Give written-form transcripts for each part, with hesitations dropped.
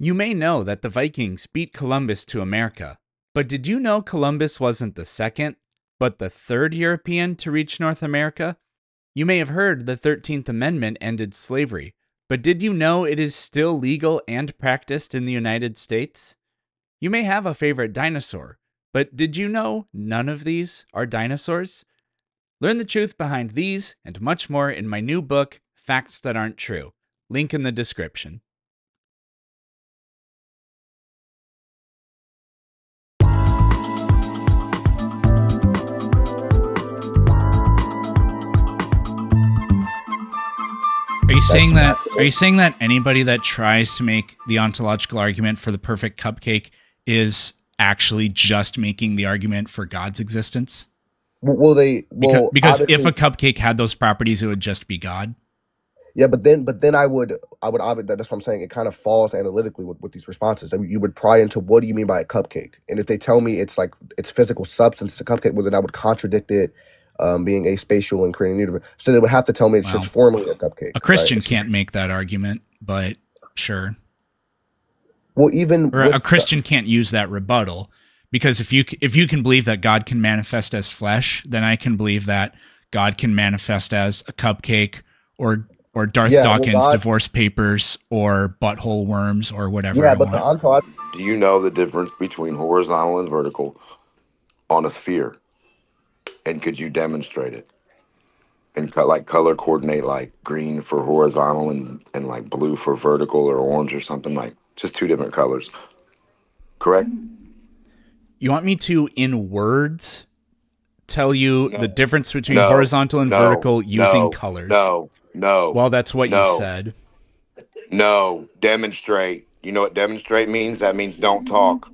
You may know that the Vikings beat Columbus to America, but did you know Columbus wasn't the second, but the third European to reach North America? You may have heard the 13th Amendment ended slavery, but did you know it is still legal and practiced in the United States? You may have a favorite dinosaur, but did you know none of these are dinosaurs? Learn the truth behind these and much more in my new book, Facts That Aren't True. Link in the description. Are you saying that anybody that tries to make the ontological argument for the perfect cupcake is actually just making the argument for God's existence? Because if a cupcake had those properties, it would just be God. Yeah, but then I would that's what I'm saying. It kind of falls analytically with these responses. I mean, you would pry into what do you mean by a cupcake, and if they tell me it's like it's physical substance, it's a cupcake, well then I would contradict it. Being aspatial and creating a universe. So they would have to tell me it's just formally a cupcake. A Christian can't make that argument, but sure. Well, a Christian can't use that rebuttal, because if you can believe that God can manifest as flesh, then I can believe that God can manifest as a cupcake or Darth Dawkins' divorce papers or butthole worms or whatever. Yeah, but the ontology. Do you know the difference between horizontal and vertical on a sphere? And could you demonstrate it? And like color coordinate, like green for horizontal and like blue for vertical, or orange or something, like just two different colors. Correct? You want me to, in words, tell you the difference between horizontal and vertical using colors? No. Well, that's what you said. No. Demonstrate. You know what demonstrate means? That means don't talk.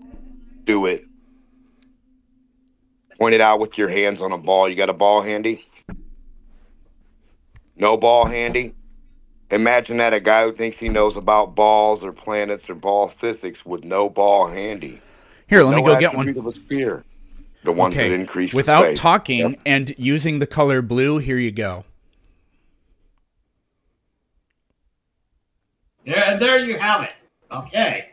Do it. Point it out with your hands on a ball. You got a ball handy? No ball handy? Imagine that, a guy who thinks he knows about balls or planets or ball physics with no ball handy. Here, let me go get one. Of a sphere. The ones that increase without space. talking and using the color blue, here you go. There you have it. Okay.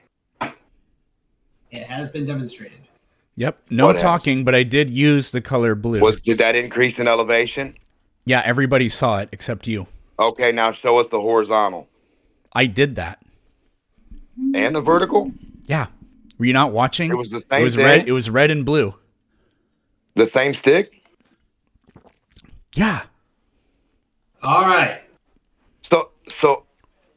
It has been demonstrated. Yep, no talking, but I did use the color blue. Did that increase in elevation? Yeah, everybody saw it except you. Okay, now show us the horizontal. I did that. And the vertical? Yeah. Were you not watching? It was the same thing? Red. It was red and blue. The same stick? Yeah. All right. So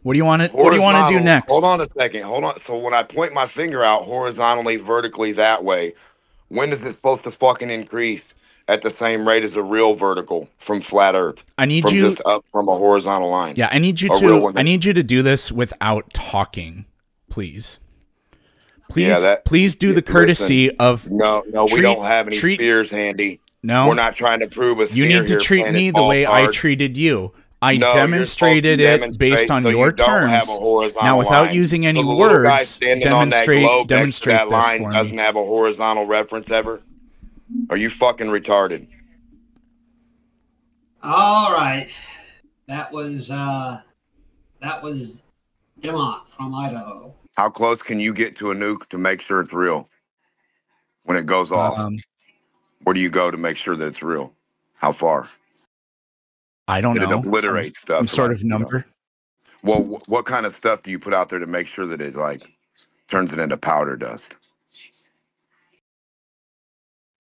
what do you want to do next? Hold on a second. Hold on. So when I point my finger out horizontally, vertically that way, when is it supposed to fucking increase at the same rate as a real vertical from flat Earth? I need you just up from a horizontal line. Yeah, I need you to do this without talking, please. Please do the courtesy of no. We don't have any spheres handy. No, we're not trying to prove a sphere. You need to treat me the way I treated you. I demonstrated it based on your terms. Now, without using any words, demonstrate this for me. Doesn't have a horizontal reference ever. Are you fucking retarded? All right, that was Demont from Idaho. How close can you get to a nuke to make sure it's real? When it goes off, where do you go to make sure that it's real? How far? I don't know. It obliterates stuff. Some sort of number. Well, what kind of stuff do you put out there to make sure that it like turns it into powder dust?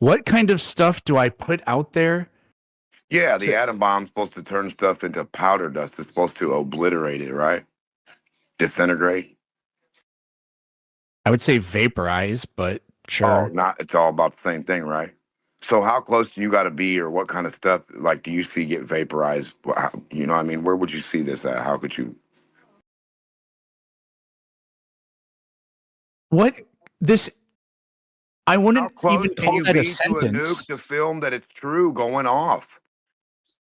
What kind of stuff do I put out there? Yeah, the atom bomb's supposed to turn stuff into powder dust. It's supposed to obliterate it, right? Disintegrate. I would say vaporize, but sure. Oh, it's all about the same thing, right? So how close do you got to be, or what kind of stuff, like, do you see get vaporized? You know what I mean? Where would you see this at? How could you? What? This? I wouldn't even call that a sentence. To a nuke to film that it's true going off.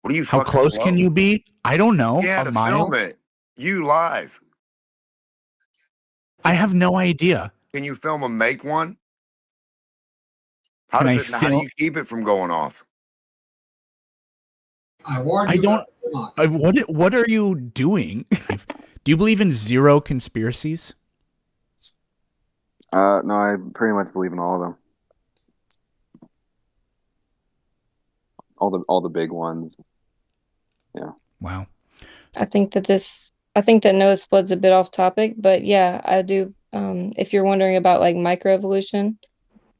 What are you? How close can you be? I don't know. Yeah, to film it. You live. I have no idea. Can you film a make one? How do you keep it from going off? I warned you. What are you doing? Do you believe in zero conspiracies? No, I pretty much believe in all of them. All the big ones. Yeah. Wow. I think that nose split's a bit off topic, but yeah, I do. If you're wondering about like microevolution,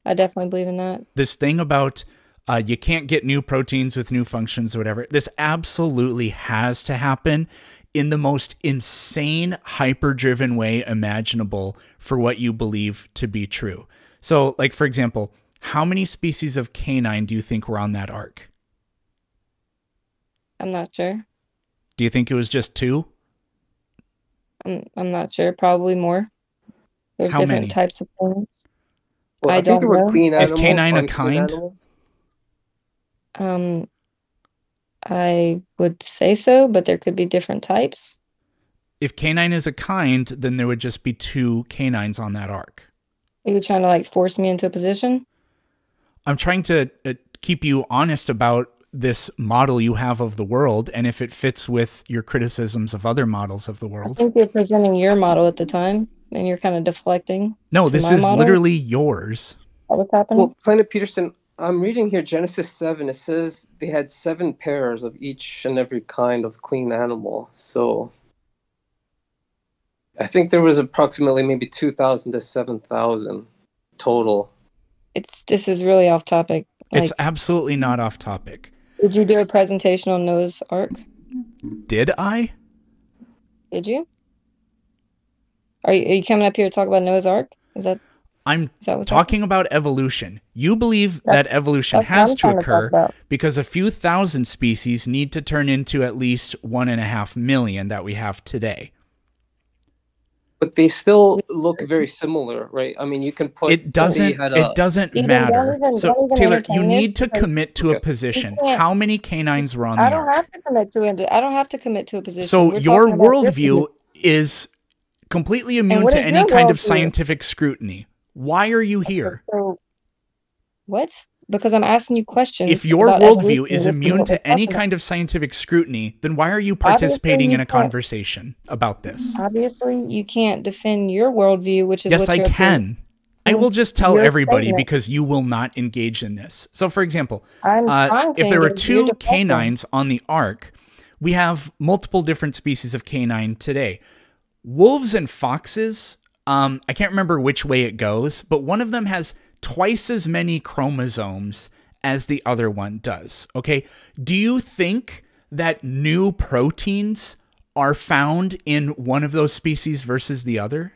I definitely believe in that. This thing about you can't get new proteins with new functions or whatever, this absolutely has to happen in the most insane, hyper-driven way imaginable for what you believe to be true. So, like, for example, how many species of canine do you think were on that ark? I'm not sure. Do you think it was just 2? I'm not sure. Probably more. There's How different many? types of things. Well, I I think there don't were know. clean Is animals, canine a unclean kind? animals. I would say so, but there could be different types. If canine is a kind, then there would just be 2 canines on that ark. Are you trying to like force me into a position? I'm trying to keep you honest about this model you have of the world and if it fits with your criticisms of other models of the I world. think you're presenting your model at the time, and you're kind of deflecting. No, to this my is model. literally yours. What's happening? Well, Planet Peterson, I'm reading here Genesis 7. It says they had 7 pairs of each and every kind of clean animal. So I think there was approximately maybe 2,000 to 7,000 total. This is really off topic. It's Like, absolutely not off topic. did you do a presentation on Noah's Ark? Did I? Did you? Are you coming up here to talk about Noah's Ark? I'm Is that what's talking about evolution. You believe that evolution that's what has I'm to trying to talk occur about. because a few thousand species need to turn into at least 1.5 million that we have today. But they still look very similar, right? I mean, you can put... It doesn't Even- matter. don't So even Taylor, you entertain it need to because commit to a Okay. position. You can't- How many canines were on the I don't ark? have to commit to it. I don't have to commit to a position. So We're your talking about your worldview position. is completely immune what to is any your kind of worldview? scientific scrutiny. Why are you here? So, what? Because I'm asking you questions. If your about worldview evolution, is which immune what we're to any talking kind of scientific scrutiny, then why are you participating you in a can't- conversation about this? about. Obviously, you can't defend your worldview, which is Yes, what I you're can. I will just tell your everybody statement. because you will not engage in this. So, for example, I'm trying to if there were engage, you're 2 deflecting. canines on the ark, we have multiple different species of canine today. Wolves and foxes, I can't remember which way it goes, but one of them has twice as many chromosomes as the other one does. Okay. Do you think that new proteins are found in one of those species versus the other?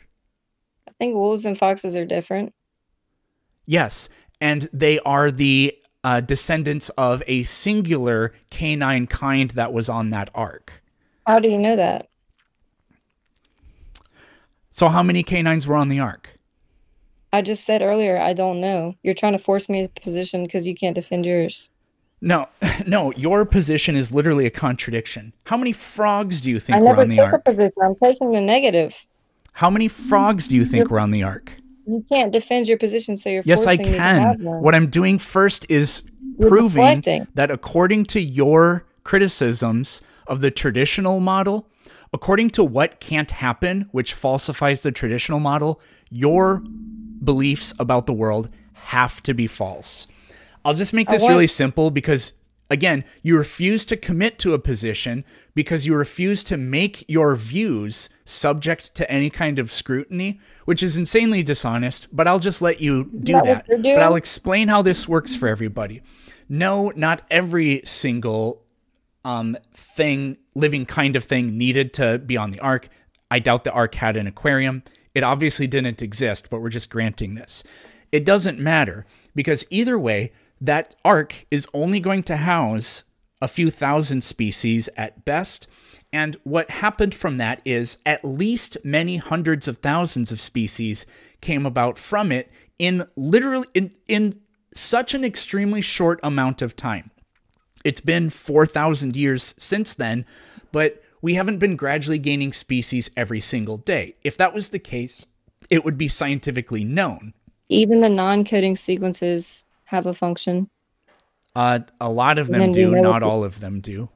I think wolves and foxes are different. Yes. And they are the descendants of a singular canine kind that was on that ark. How do you know that? So how many canines were on the ark? I just said earlier, I don't know. You're trying to force me into a position because you can't defend yours. No, your position is literally a contradiction. How many frogs do you I think were never on the took a ark? position. I'm taking the negative. How many frogs do you think were on the ark? You can't defend your position, so you're Yes, I forcing me to have can. one. What I'm doing first is You're proving deflecting. that according to your criticisms of the traditional model, according to what can't happen, which falsifies the traditional model, your beliefs about the world have to be false. I'll just make this really simple because, again, you refuse to commit to a position because you refuse to make your views subject to any kind of scrutiny, which is insanely dishonest, but I'll just let you do that what that. you're doing? But I'll explain how this works for everybody. No, not every single living kind of thing needed to be on the ark. I doubt the ark had an aquarium. It obviously didn't exist, but we're just granting this. It doesn't matter because either way, that ark is only going to house a few thousand species at best. And what happened from that is at least many hundreds of thousands of species came about from it in literally in such an extremely short amount of time. It's been 4,000 years since then, but we haven't been gradually gaining species every single day. If that was the case, it would be scientifically known. Even the non-coding sequences have a function. A lot of them Then we do, know not what all of them do.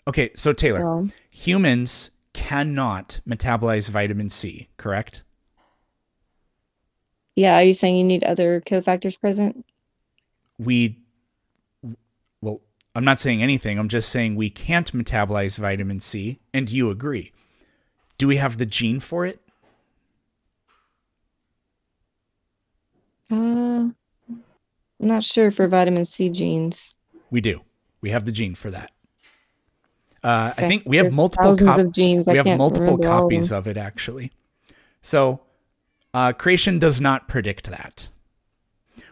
Okay, so Taylor, Well, humans cannot metabolize vitamin C, correct? Yeah, are you saying you need other cofactors present? Well, I'm not saying anything. I'm just saying we can't metabolize vitamin C, and you agree. Do we have the gene for it? I'm not sure for vitamin C genes. We do. We have the gene for that. I Okay. think we have There's multiple thousands of genes. we I have can't multiple remember all of copies them. of it, actually. So creation does not predict that.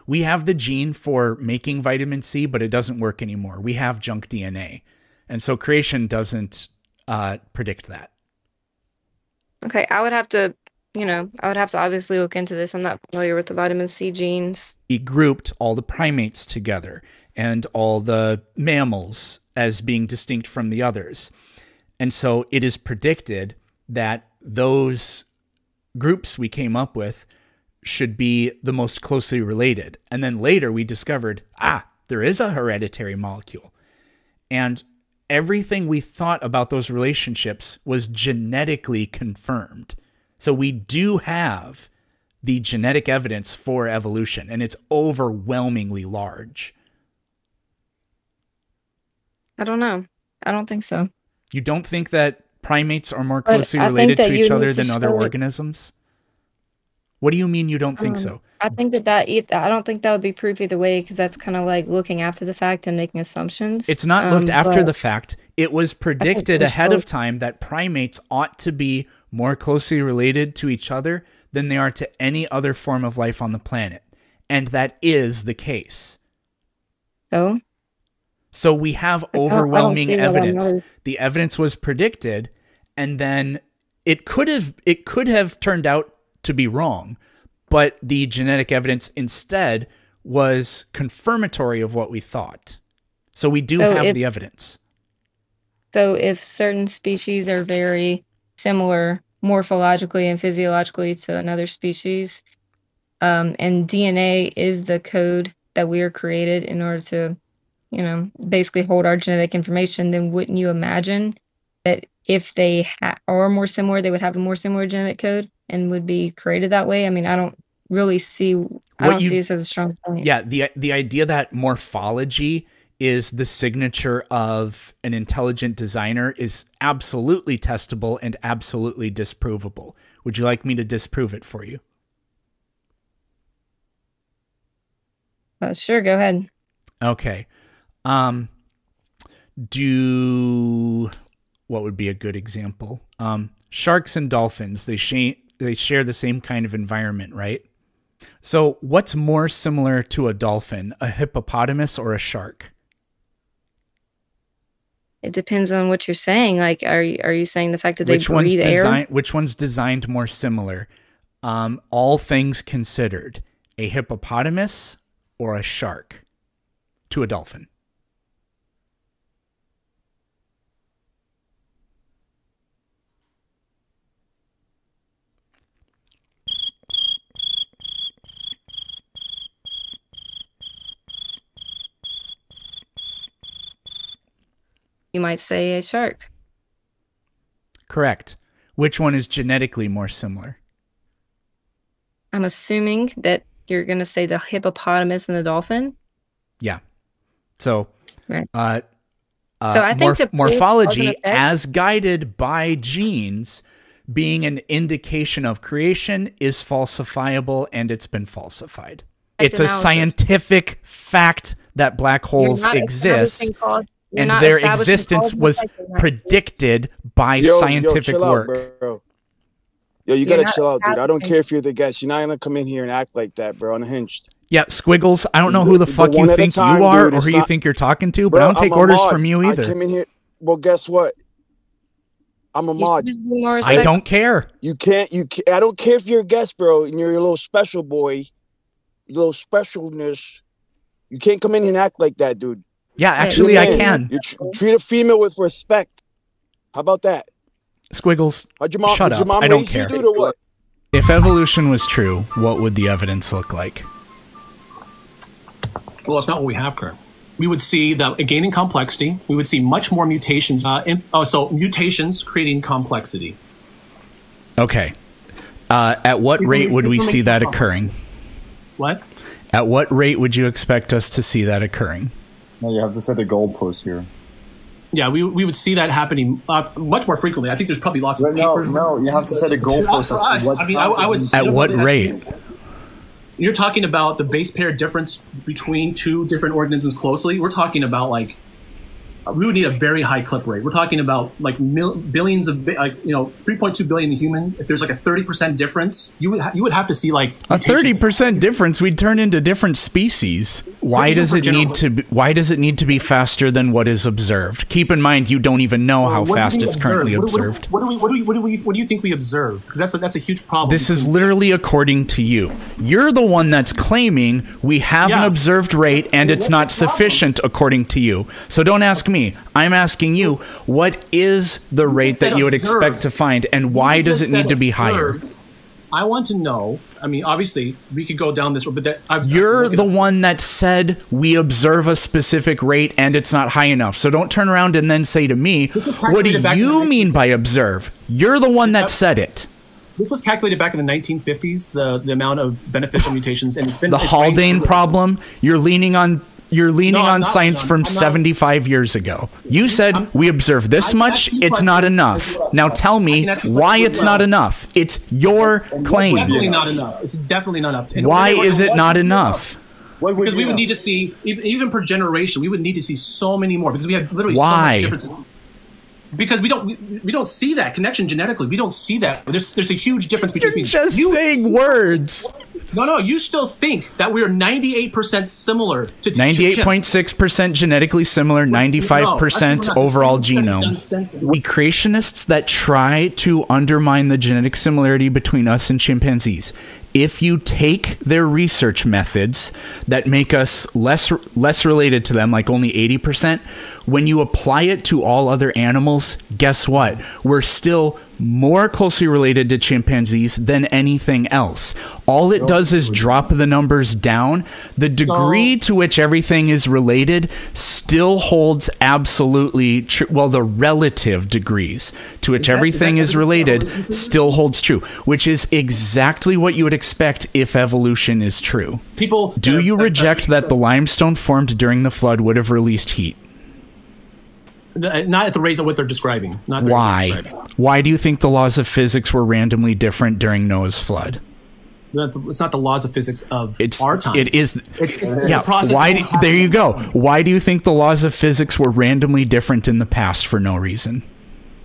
We have the gene for making vitamin C, but it doesn't work anymore. We have junk DNA. And so creation doesn't predict that. Okay, I would have to obviously look into this. I'm not familiar with the vitamin C genes. He grouped all the primates together and all the mammals as being distinct from the others. And so it is predicted that those groups we came up with should be the most closely related. And then later we discovered, there is a hereditary molecule. And everything we thought about those relationships was genetically confirmed. So we do have the genetic evidence for evolution, and it's overwhelmingly large. I don't know. I don't think so. You don't think that primates are more But closely I think related that to you each need other to than other show it. organisms? What do you mean you don't think so? I think I don't think that would be proof either way, because that's kind of like looking after the fact and making assumptions. It's not looked after but the fact. It was predicted we ahead should- of time that primates ought to be more closely related to each other than they are to any other form of life on the planet. And that is the case. So we have I don't overwhelming see why that evidence. matters. The evidence was predicted, and then it could have turned out to be wrong, but the genetic evidence instead was confirmatory of what we thought. So we do have the evidence. So if certain species are very similar morphologically and physiologically to another species, and DNA is the code that we are created in order to, basically hold our genetic information, then wouldn't you imagine that if they are more similar, they would have a more similar genetic code and would be created that way? I mean, I don't really see, I don't see this as a strong point. Yeah, the idea that morphology is the signature of an intelligent designer is absolutely testable and absolutely disprovable. Would you like me to disprove it for you? Sure, go ahead. Okay. What would be a good example? Sharks and dolphins, they share the same kind of environment, right? So what's more similar to a dolphin, a hippopotamus or a shark? It depends on what you're saying. Like, are you saying the fact that they breathe air? Which one's designed more similar? All things considered, a hippopotamus or a shark to a dolphin? You might say a shark. Correct. Which one is genetically more similar? I'm assuming that you're going to say the hippopotamus and the dolphin. Yeah. So, right. So I think morphology, as guided by genes, being an indication of creation, is falsifiable, and it's been falsified. It's a scientific fact that black holes exist, and their existence was predicted by scientific work. Bro. Yo, you gotta chill out, dude. I don't care if you're the guest. You're not gonna come in here and act like that, bro. Unhinged. Yeah, Squiggles, I don't know who the fuck you think you are or who you think you're talking to, but I don't take orders from you either. I came in here. Well, guess what? I'm a mod. I don't care. You can't. I don't care if you're a guest, bro, and you're a little special boy, your little specialness. You can't come in here and act like that, dude. Yeah, actually, I can. You treat a female with respect. How about that? Squiggles, shut up. I don't care. Dude, or what? If evolution was true, what would the evidence look like? Well, it's not what we have currently. We would see the gaining complexity. We would see much more mutations. So mutations creating complexity. Okay. At what rate would we see that occurring? What? At what rate would you expect us to see that occurring? No, you have to set a goalpost here. Yeah, we would see that happening much more frequently. I think there's probably lots of papers. No, you have to set a goalpost. At what rate? You're talking about the base pair difference between two different organisms closely. We're talking about like we would need a very high clip rate. We're talking about like billions of 3.2 billion in human. If there's like a 30% difference, you would have to see like a 30% difference. We'd turn into different species. Why does it need to be faster than what is observed? Keep in mind, you don't even know how fast it's currently observed. What do you think we observed? Because that's a huge problem. This is literally according to you. You're the one that's claiming we have an observed rate and it's not sufficient according to you. So don't ask me. I'm asking you, what is the rate that you would expect to find, and why does it need to be higher? I want to know. I mean, obviously, we could go down this road, but you're the one that said we observe a specific rate and it's not high enough. So don't turn around and then say to me, what do you mean by observe? You're the one that said it. This was calculated back in the 1950s, the amount of beneficial mutations. And the Haldane problem, you're leaning on science from 75 years ago. You said we observe this much, it's not enough. Now tell me why it's not enough. It's your claim. It's definitely not enough. It's definitely not enough. Why is it not enough? Because we would need to see, even per generation, we would need to see so many more, because we have literally so much differences. Because we don't see that connection genetically. We don't see that. There's a huge difference between species. You're just saying words. No, you still think that we are 98% similar to 98.6% genetically similar, 95% overall genome. We creationists that try to undermine the genetic similarity between us and chimpanzees. If you take their research methods that make us less related to them, like only 80%, when you apply it to all other animals, guess what? We're still more closely related to chimpanzees than anything else. All it does is drop the numbers down. The degree to which everything is related still holds absolutely true. Well, the relative degrees to which everything is related still holds true, which is exactly what you would expect if evolution is true. Do you reject that the limestone formed during the flood would have released heat? Not at the rate of what they're describing. Why? Why do you think the laws of physics were randomly different during Noah's flood? It's not the laws of physics of our time. It is. There you go. Why do you think the laws of physics were randomly different in the past for no reason?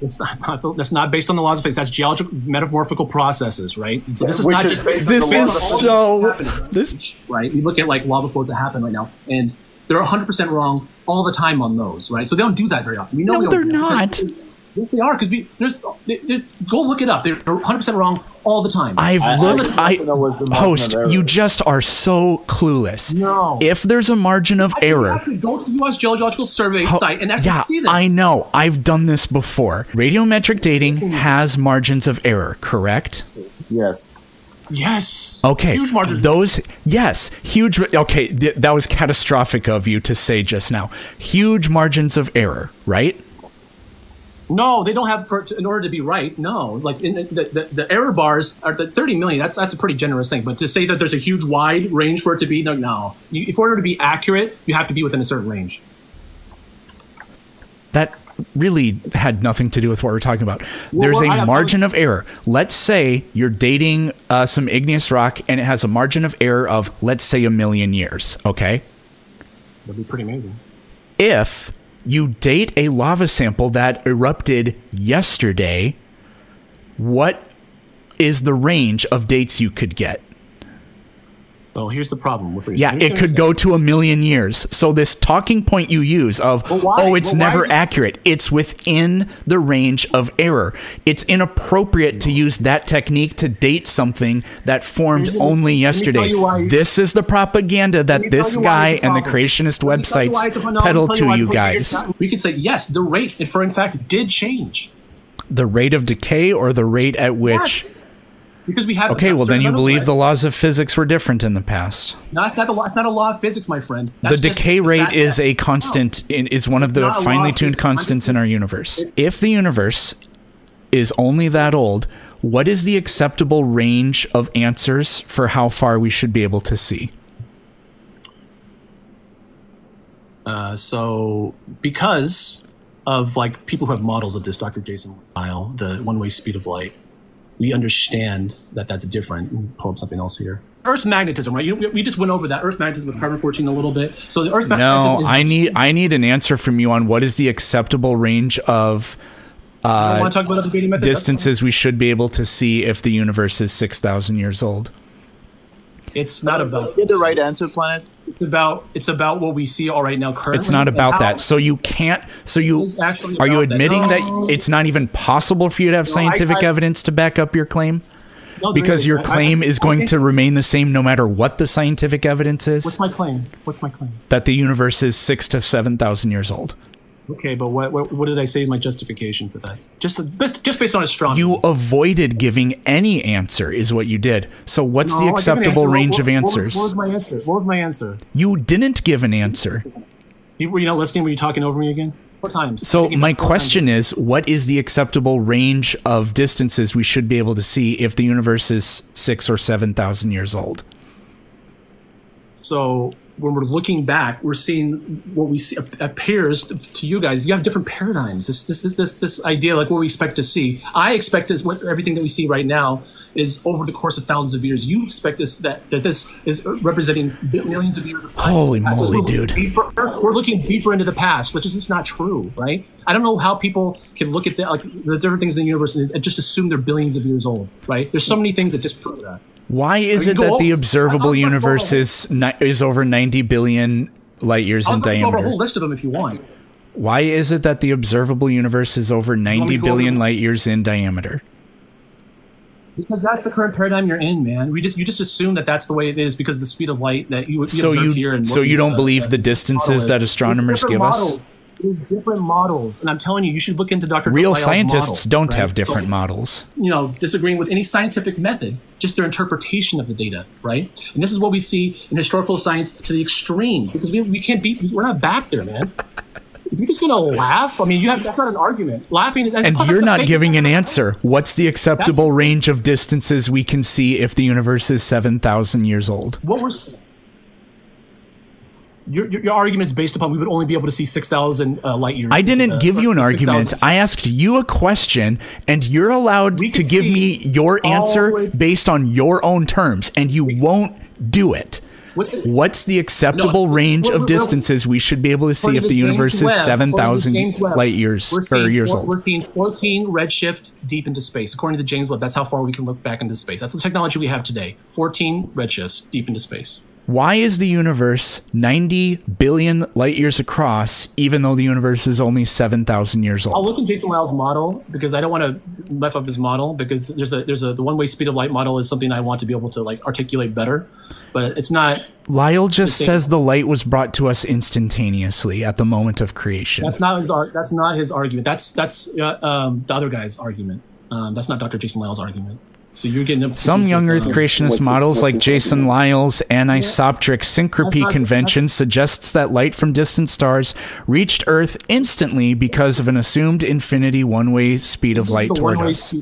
That's not based on the laws of physics. That's geological metamorphical processes, right? So this is not just based on the laws right? You look at like lava flows that happen right now, and they're 100% wrong all the time on those, right? So they don't do that very often. We know they're not. Yes, they are, because go look it up. They're 100% wrong all the time. Host, you just are so clueless. No. If there's a margin of error, actually go to the U.S. Geological Survey site and actually see this. I know. I've done this before. Radiometric dating has margins of error, correct? Yes. Yes. Okay. Huge margins. Huge. Okay, that was catastrophic of you to say just now. Huge margins of error, right? No, they don't have in order to be right. No, like the error bars are the 30 million. That's a pretty generous thing. But to say that there's a huge wide range for it to be no. In order to be accurate, you have to be within a certain range. That really had nothing to do with what we're talking about. There's a margin of error. Let's say you're dating some igneous rock and it has a margin of error of, let's say, 1 million years. Okay? That'd be pretty amazing. If you date a lava sample that erupted yesterday, what is the range of dates you could get? So here's the problem with it could go to 1 million years. So this talking point you use of, it's never accurate. It's within the range of error. It's inappropriate to use that technique to date something that formed only yesterday. This is the propaganda that this guy and the creationist websites peddle to you guys. We could say, yes, the rate, for in fact, did change. The rate of decay or the rate at which... Yes. Because we have well, then you believe the laws of physics were different in the past. No, it's not a law of physics, my friend. The decay rate is a constant, is one of the finely tuned constants in our universe. If the universe is only that old, what is the acceptable range of answers for how far we should be able to see? So because of like people who have models of this, Dr. Jason Lyle, the one-way speed of light, we understand that that's different. Let me pull up something else here. Earth's magnetism, right? We just went over that Earth magnetism with carbon-14 a little bit. So the Earth's magnetism is... I need an answer from you on what is the acceptable range of want to talk about the dating method? distances we should be able to see if the universe is 6,000 years old. It's not about... Get the right answer, Planet. It's about what we see all right now currently. It's not about that. So you can't... So you... Are you admitting that it's not even possible for you to have scientific evidence to back up your claim? No, because your claim is going to remain the same no matter what the scientific evidence is? What's my claim? What's my claim? That the universe is 6,000 to 7,000 years old. Okay, but what did I say is my justification for that? Just based on astronomy. You avoided giving any answer is what you did. So what's the acceptable range of answers? What was my answer? What was my answer? You didn't give an answer. Were you not listening? Were you talking over me again? 4 times. So my question is, what is the acceptable range of distances we should be able to see if the universe is 6,000 or 7,000 years old? So when we're looking back, we're seeing what we see appears to you guys. You have different paradigms. This idea, like what we expect to see. I expect is what everything that we see right now is over the course of thousands of years. You expect this that this is representing millions of years of time. Holy moly, dude! We're looking deeper into the past, which is just not true, right? I don't know how people can look at the different things in the universe and just assume they're billions of years old, right? There's so many things that disprove that. Why is it that the observable universe is over 90 billion light years in diameter? I'll go over a whole list of them if you want. Why is it that the observable universe is over 90 billion light years in diameter? Because that's the current paradigm you're in, man. You just assume that that's the way it is because of the speed of light that you observe here. And so you don't believe the distances that astronomers give us? There's different models, and I'm telling you, you should look into Dr. Real Lyle's scientists model, don't have different models. You know, disagreeing with any scientific method, just their interpretation of the data, right? And this is what we see in historical science to the extreme, because we can't we're not back there, man. If you're just gonna laugh, I mean, that's not an argument. Laughing, and you're not giving an answer. What's the acceptable range of distances we can see if the universe is 7,000 years old? What we're Your argument's based upon we would only be able to see 6,000 light years. I didn't give you an argument. I asked you a question, and you're allowed to give me your answer based on your own terms, and you won't do it. What's the acceptable range of distances we should be able to see if the universe is 7,000 light years or years old? We're seeing 14 redshift deep into space. According to James Webb, that's how far we can look back into space. That's the technology we have today. 14 redshifts deep into space. Why is the universe 90 billion light years across, even though the universe is only 7,000 years old? I'll look at Jason Lyle's model because I don't want to mess up his model because the one-way speed of light model is something I want to be able to like articulate better, but it's not. Lyle just says the light was brought to us instantaneously at the moment of creation. That's not his argument. That's the other guy's argument. That's not Dr. Jason Lyle's argument. So you're getting some young Earth creationist models like Jason Lyle's anisoptric syncropy convention suggests that light from distant stars reached Earth instantly because of an assumed infinity one-way speed of light toward us.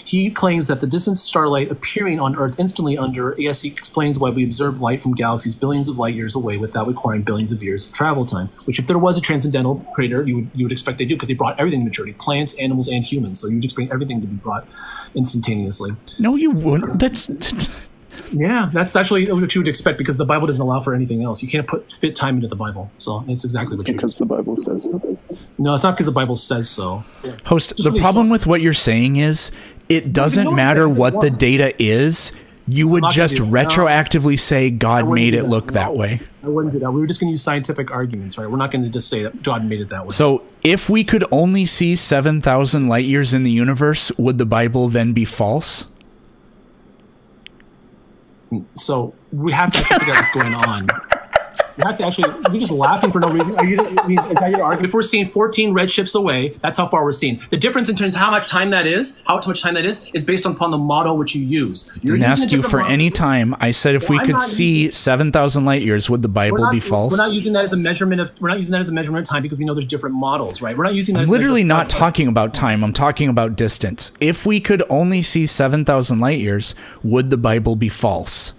He claims that the distant starlight appearing on Earth instantly under ASE explains why we observe light from galaxies billions of light years away without requiring billions of years of travel time, which if there was a transcendental creator, you would expect they do because they brought everything to maturity, plants, animals, and humans. So you would expect everything to be brought instantaneously. No, you wouldn't. Yeah, that's actually what you would expect because the Bible doesn't allow for anything else. You can't fit time into the Bible. So it's exactly what you Because the Bible says so. No, it's not because the Bible says so. Host, the problem with what you're saying is it doesn't matter what the data is. You would just retroactively say God made it look that way. I wouldn't do that. We were just going to use scientific arguments, right? We're not going to just say that God made it that way. So if we could only see 7,000 light years in the universe, would the Bible then be false? So we have to figure out what's going on. You have to actually, you're just laughing for no reason. Are you, I mean, is that your argument? If we're seeing 14 redshifts away, that's how far we're seeing. The difference in terms of how much time that is, is based upon the model which you use. Didn't ask you for any time. I said if we could see 7,000 light years, would the Bible be false? We're not using that as a measurement of time because we know there's different models, right? We're not using that. I'm literally not talking about time. I'm talking about distance. If we could only see 7,000 light years, would the Bible be false?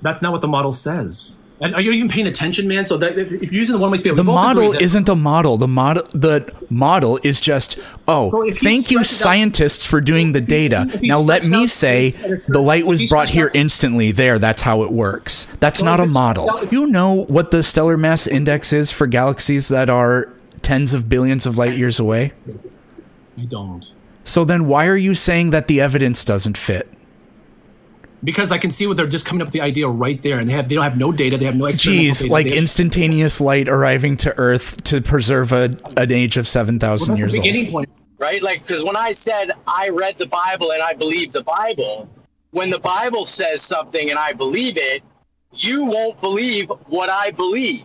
That's not what the model says. And are you even paying attention, man? So that if you're using the one-way scale, the model isn't a model. The model is just, thank you, scientists, for doing the data. Now let me say the light was brought here instantly. There, that's how it works. That's not a model. You know what the stellar mass index is for galaxies that are tens of billions of light years away? I don't. So then why are you saying that the evidence doesn't fit? Because I can see what they're just coming up with the idea right there, and they don't have no data, they have no experimental data. Like instantaneous light arriving to Earth to preserve an age of 7,000 years old. Beginning point, right? Like, because when I said I read the Bible and I believe the Bible, when the Bible says something and I believe it, you won't believe what I believe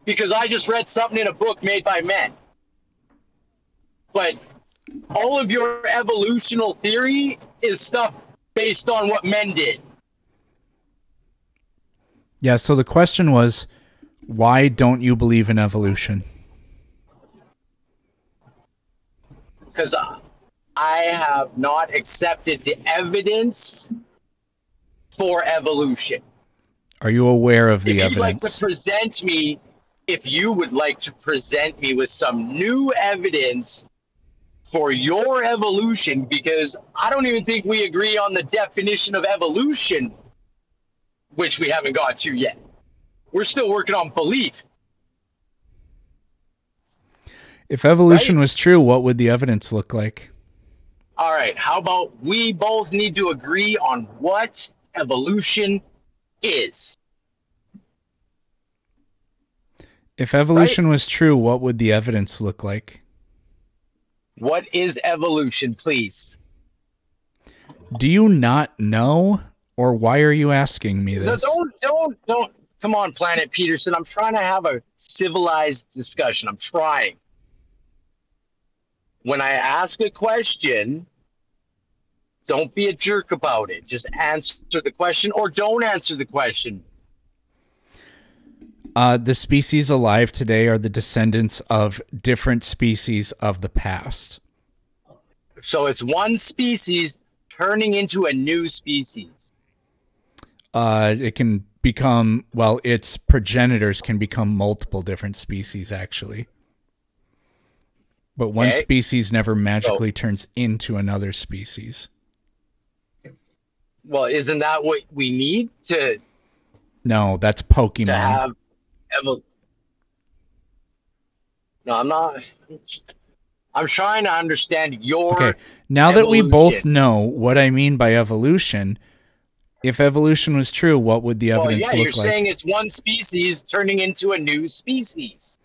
because I just read something in a book made by men. But all of your evolutional theory is stuff based on what men did. Yeah, so the question was, why don't you believe in evolution? Because I have not accepted the evidence for evolution. Are you aware of the evidence? If you would like to present me with some new evidence for your evolution, because I don't even think we agree on the definition of evolution, which we haven't got to yet. We're still working on belief. If evolution was true, what would the evidence look like? All right, how about we both need to agree on what evolution is? If evolution was true, what would the evidence look like? What is evolution, please? Do you not know, or why are you asking me this? No, don't. Come on, Planet Peterson. I'm trying to have a civilized discussion. I'm trying. When I ask a question, don't be a jerk about it. Just answer the question or don't answer the question. The species alive today are the descendants of different species of the past. So it's one species turning into a new species. It can become, well, its progenitors can become multiple different species, actually. But one species never magically turns into another species. Well, isn't that what we need to... No, that's Pokemon. To have... No, I'm not. I'm trying to understand your. Okay, now that we both know what I mean by evolution, if evolution was true, what would the evidence look like? You're saying it's one species turning into a new species.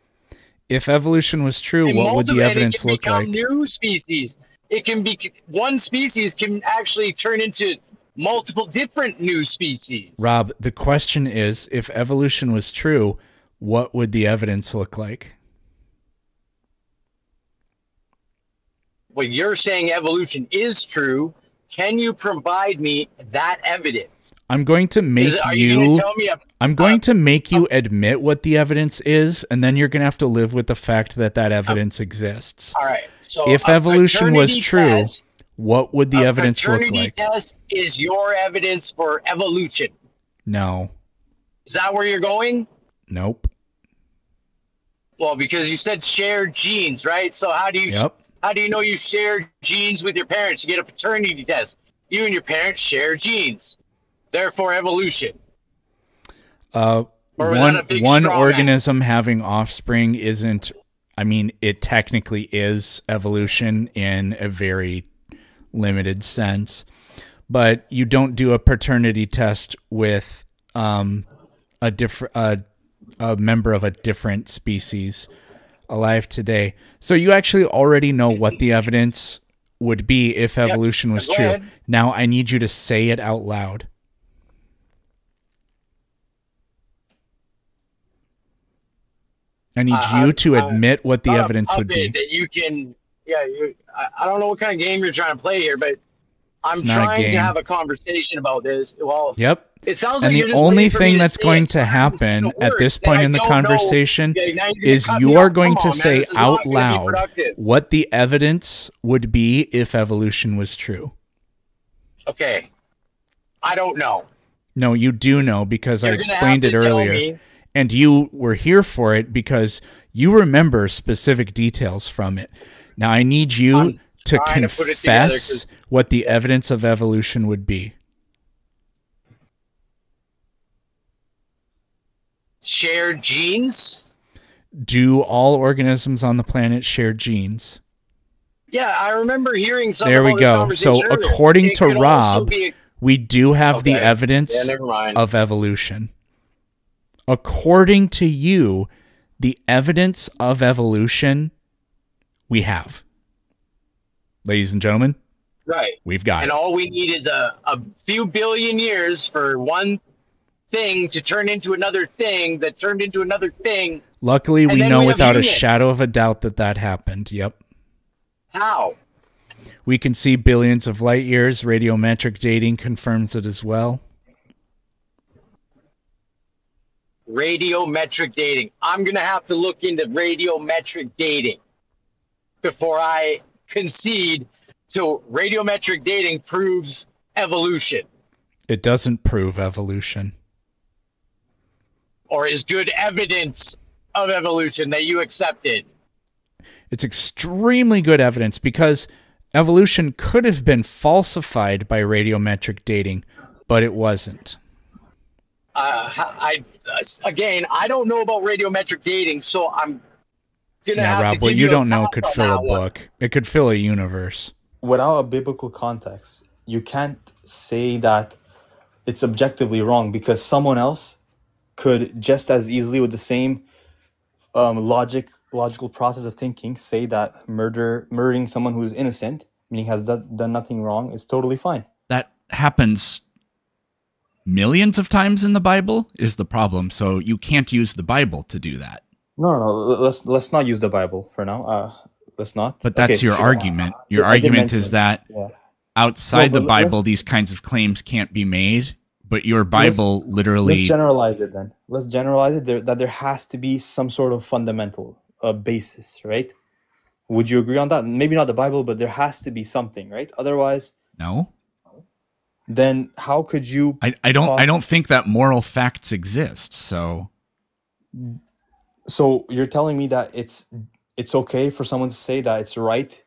If evolution was true, what would the evidence look like? New species. It can be one species can actually turn into multiple different new species. Rob, the question is, if evolution was true, what would the evidence look like? Well, you're saying evolution is true. Can you provide me that evidence? I'm going to make I'm going to make you admit what the evidence is, and then you're going to have to live with the fact that that evidence exists. All right. So if evolution was true, what would the evidence look like? Test is your evidence for evolution. No. Is that where you're going? Nope. Well, because you said shared genes, right? So how do you how do you know you share genes with your parents? You get a paternity test. You and your parents share genes. Therefore, evolution. One organism having offspring isn't, I mean, it technically is evolution in a very limited sense, but you don't do a paternity test with a member of a different species alive today. So you actually already know what the evidence would be if evolution was true. Now I need you to say it out loud. I need you to admit what the evidence would be. That you can, I don't know what kind of game you're trying to play here, but I'm It's not a trying to game. have a conversation about this. Well, Yep. it sounds And like you're the just only waiting for me thing to that's say going a to happen certain at this word point that in the I don't know. conversation Yeah, now you're gonna is cut me you are off. going Come to on, man. say This is not out gonna be loud productive. what the evidence would be if evolution was true. Okay. I don't know. No, you do know because I You're gonna explained have it to tell earlier. me. And you were here for it because you remember specific details from it. Now I need you to trying to put it together, confess what the evidence of evolution would be. Shared genes? Do all organisms on the planet share genes? Yeah, I remember hearing something There we about this go. conversation So earlier. according It to could also Rob, be we do have the Okay. evidence Yeah, never mind. of evolution. According to you, the evidence of evolution we have. Ladies and gentlemen, right. we've got And it. all we need is a few billion years for one thing to turn into another thing that turned into another thing. Luckily, and we then know we have without a humans. shadow of a doubt that that happened. Yep. How? We can see billions of light years. Radiometric dating confirms it as well. Radiometric dating. I'm going to have to look into radiometric dating before I concede to radiometric dating proves evolution It doesn't prove evolution. or is good evidence of evolution that you accepted. It's extremely good evidence because evolution could have been falsified by radiometric dating, but it wasn't. Again, I don't know about radiometric dating, so I'm gonna Yeah, have Rob, to what give you a don't know pass could on fill a that one. book. It could fill a universe. Without a biblical context, you can't say that it's objectively wrong because someone else could just as easily, with the same logical process of thinking, say that murdering someone who's innocent, meaning has done nothing wrong, is totally fine. That happens millions of times in the Bible is the problem. So you can't use the Bible to do that. No. Let's not use the Bible for now. Let's not. But that's Okay, your sure. argument. Your I did argument mention is it. that Yeah. outside No, the but Bible, these kinds of claims can't be made. But your Bible Let's literally... generalize it then. Let's generalize it that there has to be some sort of fundamental basis, right? Would you agree on that? Maybe not the Bible, but there has to be something, right? Otherwise, No. then how could you? I don't think that moral facts exist. So you're telling me that it's okay for someone to say that it's right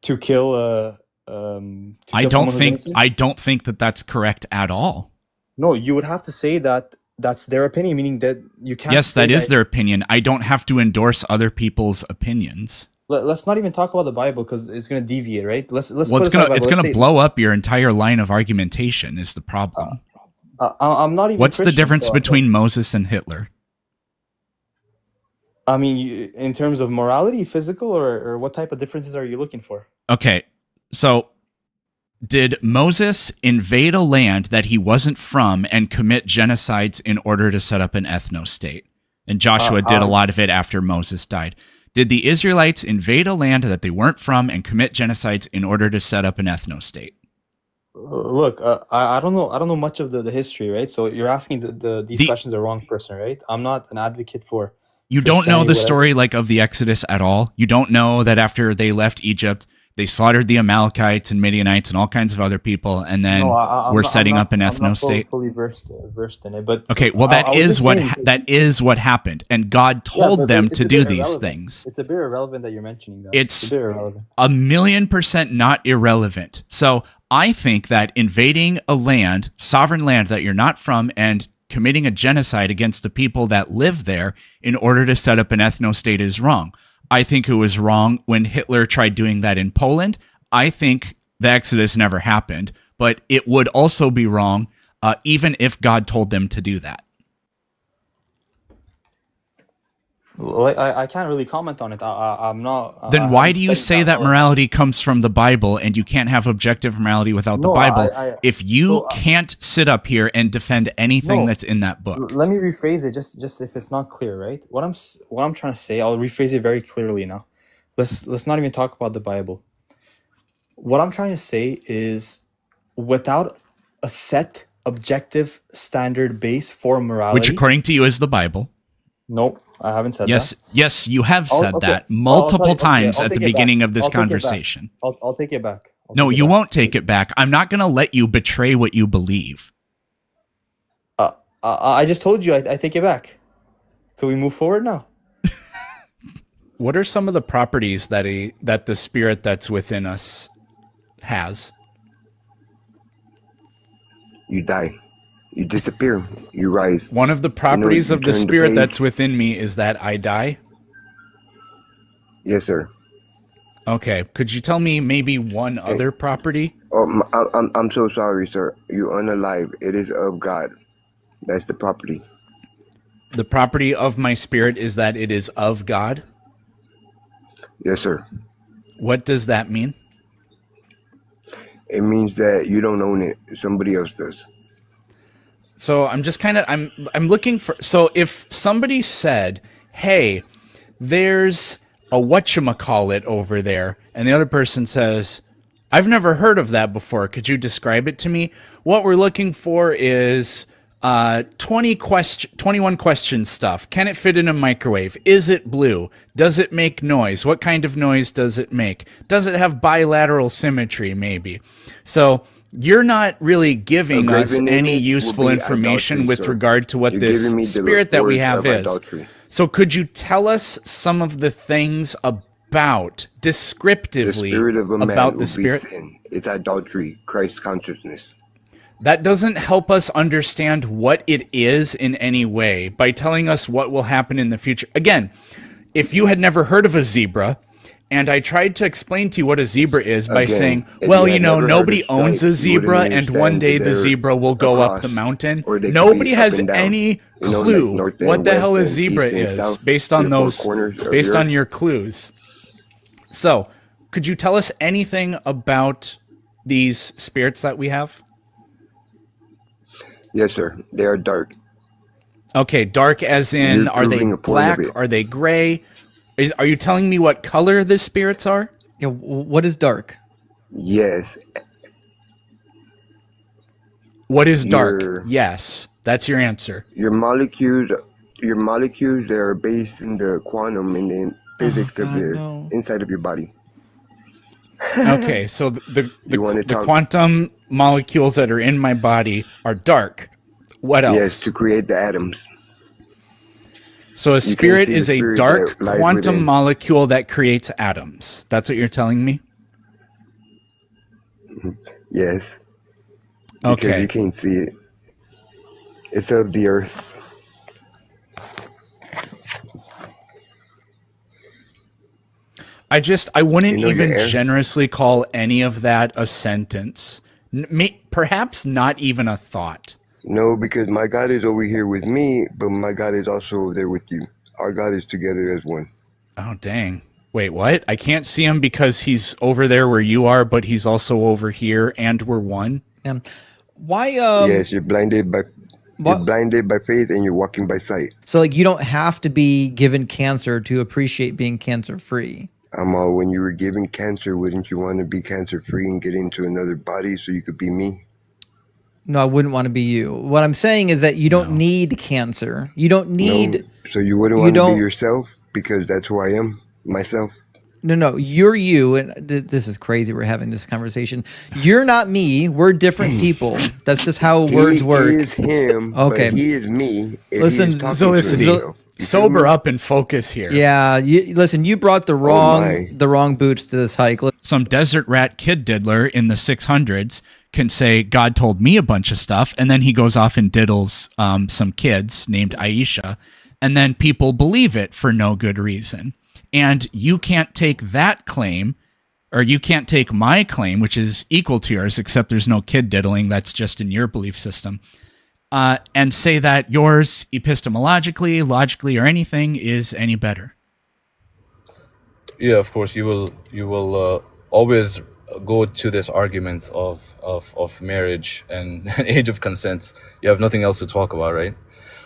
to kill I don't think that that's correct at all. No, you would have to say that that's their opinion, meaning that you can't. Yes, say that is their opinion. I don't have to endorse other people's opinions. Let's not even talk about the Bible because it's going to deviate, right? Let's. Well, put it's aside the gonna Bible. Let's say- blow up your entire line of argumentation. Is the problem? I'm not even. What's the Christian, difference so- between Moses and Hitler? I mean, in terms of morality, physical, or what type of differences are you looking for? Okay, so did Moses invade a land that he wasn't from and commit genocides in order to set up an ethno-state? And Joshua did a lot of it after Moses died. Did the Israelites invade a land that they weren't from and commit genocides in order to set up an ethno-state? Look, I don't know. I don't know much of the history, right? So you're asking these questions the wrong person, right? I'm not an advocate for. You don't know Christianity, the whatever. story like of the Exodus at all? You don't know that after they left Egypt, they slaughtered the Amalekites and Midianites and all kinds of other people, and then I'm we're not- setting I'm up an not- I'm not ethno-state? fully versed in it, but Okay, well I was just saying, that is what happened, and God Yeah, told but them it's to a do bit these irrelevant. things. It's a bit irrelevant that you're mentioning that. It's a bit irrelevant. 1,000,000% not irrelevant. So I think that invading a land, sovereign land that you're not from, and committing a genocide against the people that live there in order to set up an ethno-state is wrong. I think it was wrong when Hitler tried doing that in Poland. I think the Exodus never happened, but it would also be wrong even if God told them to do that. I can't really comment on it. I'm not. I Then why haven't do you studied say that well. morality comes from the Bible and you can't have objective morality without the No, Bible I if you so can't sit up here and defend anything no. that's in that book? Let me rephrase it, just if it's not clear, right? What I'm trying to say, I'll rephrase it very clearly now. Let's not even talk about the Bible. What I'm trying to say is, without a set objective standard base for morality, Which according to you is the Bible. Nope, I haven't said Yes, that. yes, you have said Okay, that I'll tell multiple you. Okay, times I'll at the take it back. beginning of this I'll take it back. conversation. I'll take it back. No, you won't take it back. I'm not going to let you betray what you believe. I just told you I take it back. Can we move forward now? What are some of the properties that the spirit that's within us has? You die. You disappear. You rise. One of the properties you of the turn the spirit page. that's within me is that I die? Yes, sir. Okay. Could you tell me maybe one other property? Oh, I'm so sorry, sir. You unalive. It is of God. That's the property. The property of my spirit is that it is of God? Yes, sir. What does that mean? It means that you don't own it. Somebody else does. So I'm just kind of I'm looking for, so if somebody said, "Hey, there's a whatchamacallit over there," and the other person says, "I've never heard of that before. Could you describe it to me?" What we're looking for is 21 question stuff. Can it fit in a microwave? Is it blue? Does it make noise? What kind of noise does it make? Does it have bilateral symmetry, maybe? So you're not really giving us any useful information with regard to what this spirit that we have is. So could you tell us some of the things about, descriptively, the spirit of a man about the will spirit? Be sin. It's idolatry, Christ consciousness. That doesn't help us understand what it is in any way by telling us what will happen in the future. Again, if you had never heard of a zebra, and I tried to explain to you what a zebra is by saying, well, you know, nobody owns a zebra, and one day the zebra will go up the mountain. Nobody has any clue what the hell a zebra is based on based on your clues. So, could you tell us anything about these spirits that we have? Yes, sir. They are dark. Okay, dark as in, are they black? Are they gray? Are you telling me what color the spirits are? Yeah, what is dark? Yes. What is dark? Yes, that's your answer. Your molecules they are based in the quantum and the physics of the inside of your body. Okay, so the quantum molecules that are in my body are dark. What else? Yes, to create the atoms. So a spirit is a dark quantum molecule that creates atoms. That's what you're telling me? Yes. Okay. Because you can't see it. It's of the earth. I wouldn't even generously call any of that a sentence. Perhaps not even a thought. No, because my God is over here with me, but my God is also over there with you. Our God is together as one. Oh, dang. Wait, what? I can't see him because he's over there where you are, but he's also over here and we're one? Why? Yes, you're blinded by faith and you're walking by sight. So, like, you don't have to be given cancer to appreciate being cancer-free. When you were given cancer, wouldn't you want to be cancer-free and get into another body so you could be me? No, I wouldn't want to be you. What I'm saying is that you don't need cancer. You don't need... No. So you wouldn't want to be yourself because that's who I am, myself? No, you're you, and this is crazy we're having this conversation. You're not me. We're different people. That's just how words work. He is him, okay. But he is me. Listen, sober up and focus here. Yeah, listen, you brought the wrong boots to this hike. Some desert rat kid diddler in the 600s can say, God told me a bunch of stuff, and then he goes off and diddles some kids named Aisha, and then people believe it for no good reason. And you can't take that claim, or you can't take my claim, which is equal to yours, except there's no kid diddling. That's just in your belief system. and say that yours epistemologically, logically, or anything is any better. Yeah, of course you will always go to this argument of marriage and age of consent. You have nothing else to talk about, right?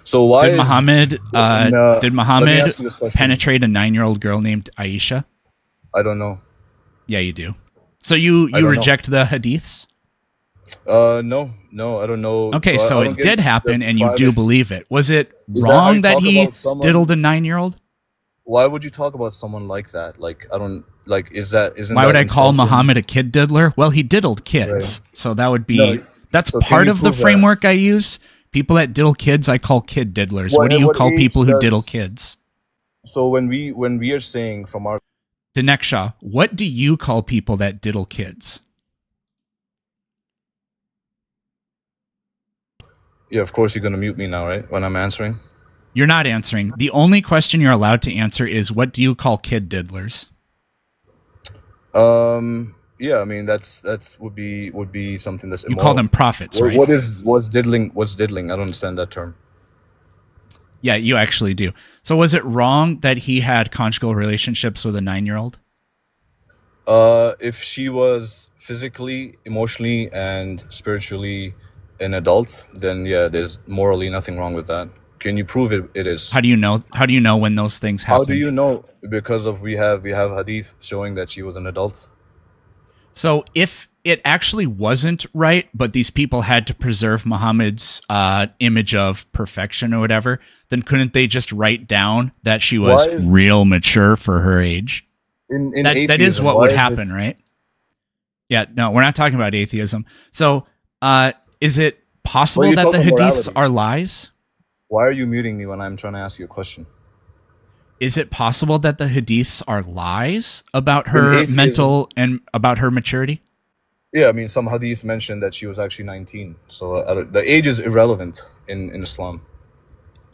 So why did Muhammad let me ask you this question. penetrate a 9-year-old girl named Aisha? I don't know. Yeah, you do. So you reject the hadiths? No, I don't know. Okay, so it did happen, and you do believe it. Was it wrong that he diddled a 9-year-old? Why would you talk about someone like that? Like, I don't like. Isn't why that would I call insulting? Muhammad a kid diddler? Well, he diddled kids, Right. so that would be that's so can part you of the prove that? framework I use. People that diddle kids, I call kid diddlers. What do you call age people who does- diddle kids? So when we are saying from our Dineksha, what do you call people that diddle kids? yeah, of course you're gonna mute me now, right? When I'm answering. You're not answering. The only question you're allowed to answer is, what do you call kid diddlers? Yeah, I mean that's would be something that's You call them prophets, right? What's diddling? What's diddling? I don't understand that term. Yeah, you actually do. So was it wrong that he had conjugal relationships with a 9-year-old? If she was physically, emotionally, and spiritually an adult, then yeah, there's morally nothing wrong with that. Can you prove it is? How do you know? How do you know when those things happen? How do you know? Because of we have hadith showing that she was an adult. So if it actually wasn't right, but these people had to preserve Muhammad's image of perfection or whatever, then couldn't they just write down that she was real mature for her age? That is atheism, what why would is happen, right? Yeah, no, we're not talking about atheism. So is it possible you that the talking hadiths morality? are lies? Why are you muting me when I'm trying to ask you a question? Is it possible that the hadiths are lies about In her atheism- mental and about her maturity? Yeah, I mean, some hadiths mention that she was actually 19. So the age is irrelevant in Islam.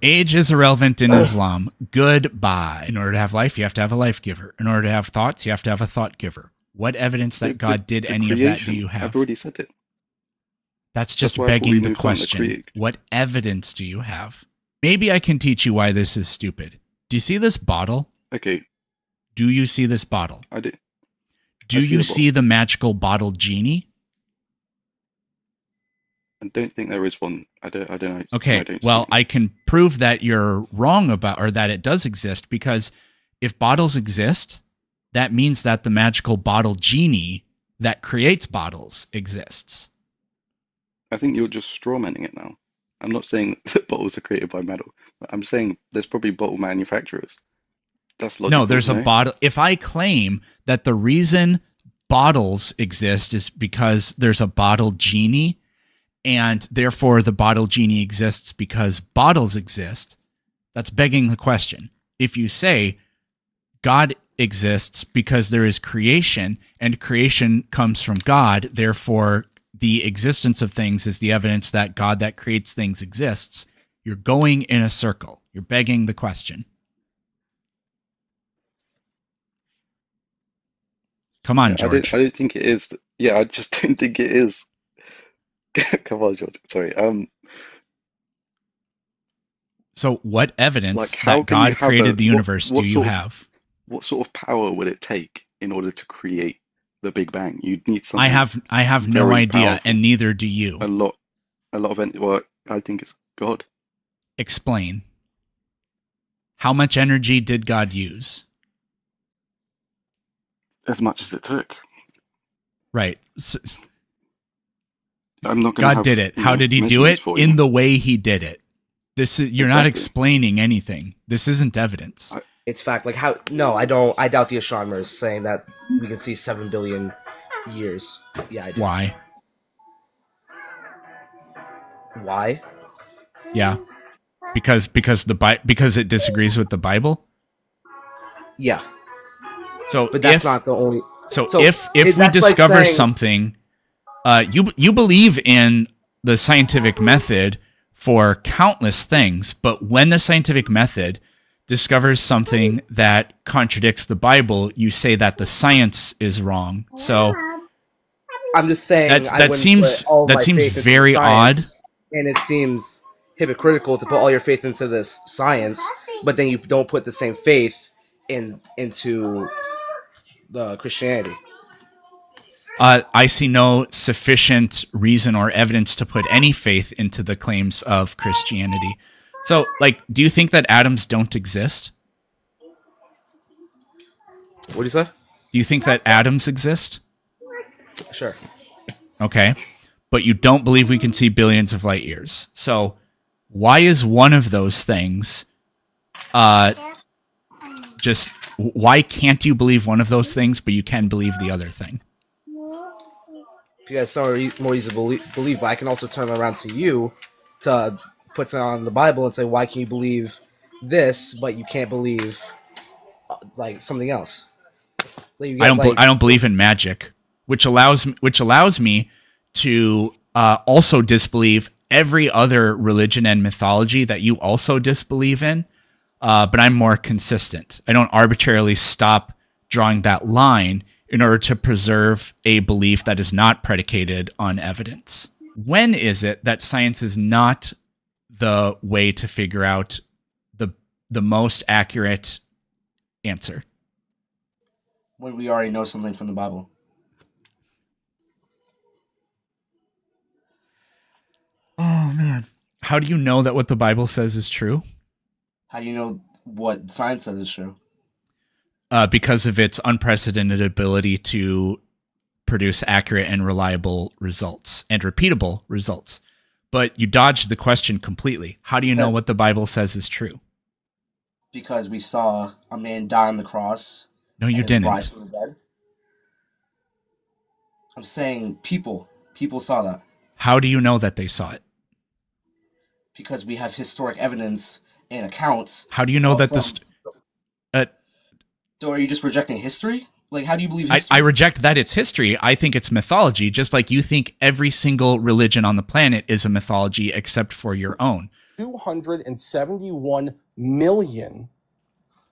Age is irrelevant in Islam. Goodbye. In order to have life, you have to have a life giver. In order to have thoughts, you have to have a thought giver. What evidence that God did any of that do you have? I've already said it. That's just why I thought we begging the moved on to question. create. What evidence do you have? Maybe I can teach you why this is stupid. Do you see this bottle? Okay. Do you see this bottle? I do. Do I see you the see the magical bottle genie? I don't think there is one. I don't know. Okay, I don't well, see. I can prove that you're wrong about, or that it does exist, because if bottles exist, that means that the magical bottle genie that creates bottles exists. I think you're just strawmanning it now. I'm not saying that bottles are created by metal. I'm saying there's probably bottle manufacturers. That's logical. No, there's a no? bottle. If I claim that the reason bottles exist is because there's a bottle genie, and therefore the bottle genie exists because bottles exist, that's begging the question. If you say God exists because there is creation, and creation comes from God, therefore the existence of things is the evidence that God that creates things exists, you're going in a circle. You're begging the question. Come on, George. I don't think it is. Yeah, I just don't think it is. Come on, George. Sorry. So what evidence Like, how that can you God have created the universe what do you sort of- have? What sort of power would it take in order to create the Big Bang? You'd need something. I have no very idea, powerful. and neither do you. A lot of well, I think it's God. Explain. How much energy did God use? As much as it took. Right. I'm not going to God did it. How did he do it? In the way he did it. This is, you're not Exactly. explaining anything. This isn't evidence. It's fact. Like how? No, I don't. I doubt the astronomers saying that we can see 7 billion years. Yeah, I do. Why? Why? Yeah. Because it disagrees with the Bible? Yeah. So But that's if, not the only. So So if we that's like discover saying- something, you believe in the scientific method for countless things, but when the scientific method discovers something that contradicts the Bible, you say that the science is wrong. So I'm just saying. I that wouldn't seems put all that my seems faith into very odd. science. And it seems hypocritical to put all your faith into this science, but then you don't put the same faith into the Christianity. I see no sufficient reason or evidence to put any faith into the claims of Christianity. So, like, do you think that atoms don't exist? What do you say? Do you think that atoms exist? Sure. Okay. But you don't believe we can see billions of light years. So, why is one of those things just why can't you believe one of those things, but you can believe the other thing? Because some are more easy to believe, but I can also turn around to you to put it on the Bible and say, why can you believe this, but you can't believe like something else? Like, I don't believe in magic, which allows me to also disbelieve every other religion and mythology that you also disbelieve in. But I'm more consistent. I don't arbitrarily stop drawing that line in order to preserve a belief that is not predicated on evidence. When is it that science is not the way to figure out the most accurate answer? When we already know something from the Bible. Oh, man. How do you know that what the Bible says is true? How do you know what science says is true? Because of its unprecedented ability to produce accurate and reliable results and repeatable results. But you dodged the question completely. How do you know what the Bible says is true? Because we saw a man die on the cross. No, you didn't. Rise from the dead. I'm saying people saw that. How do you know that they saw it? Because we have historic evidence and accounts. How do you know that this? So are you just rejecting history? Like, how do you believe history? I reject that it's history. I think it's mythology, just like you think every single religion on the planet is a mythology except for your own. 271 million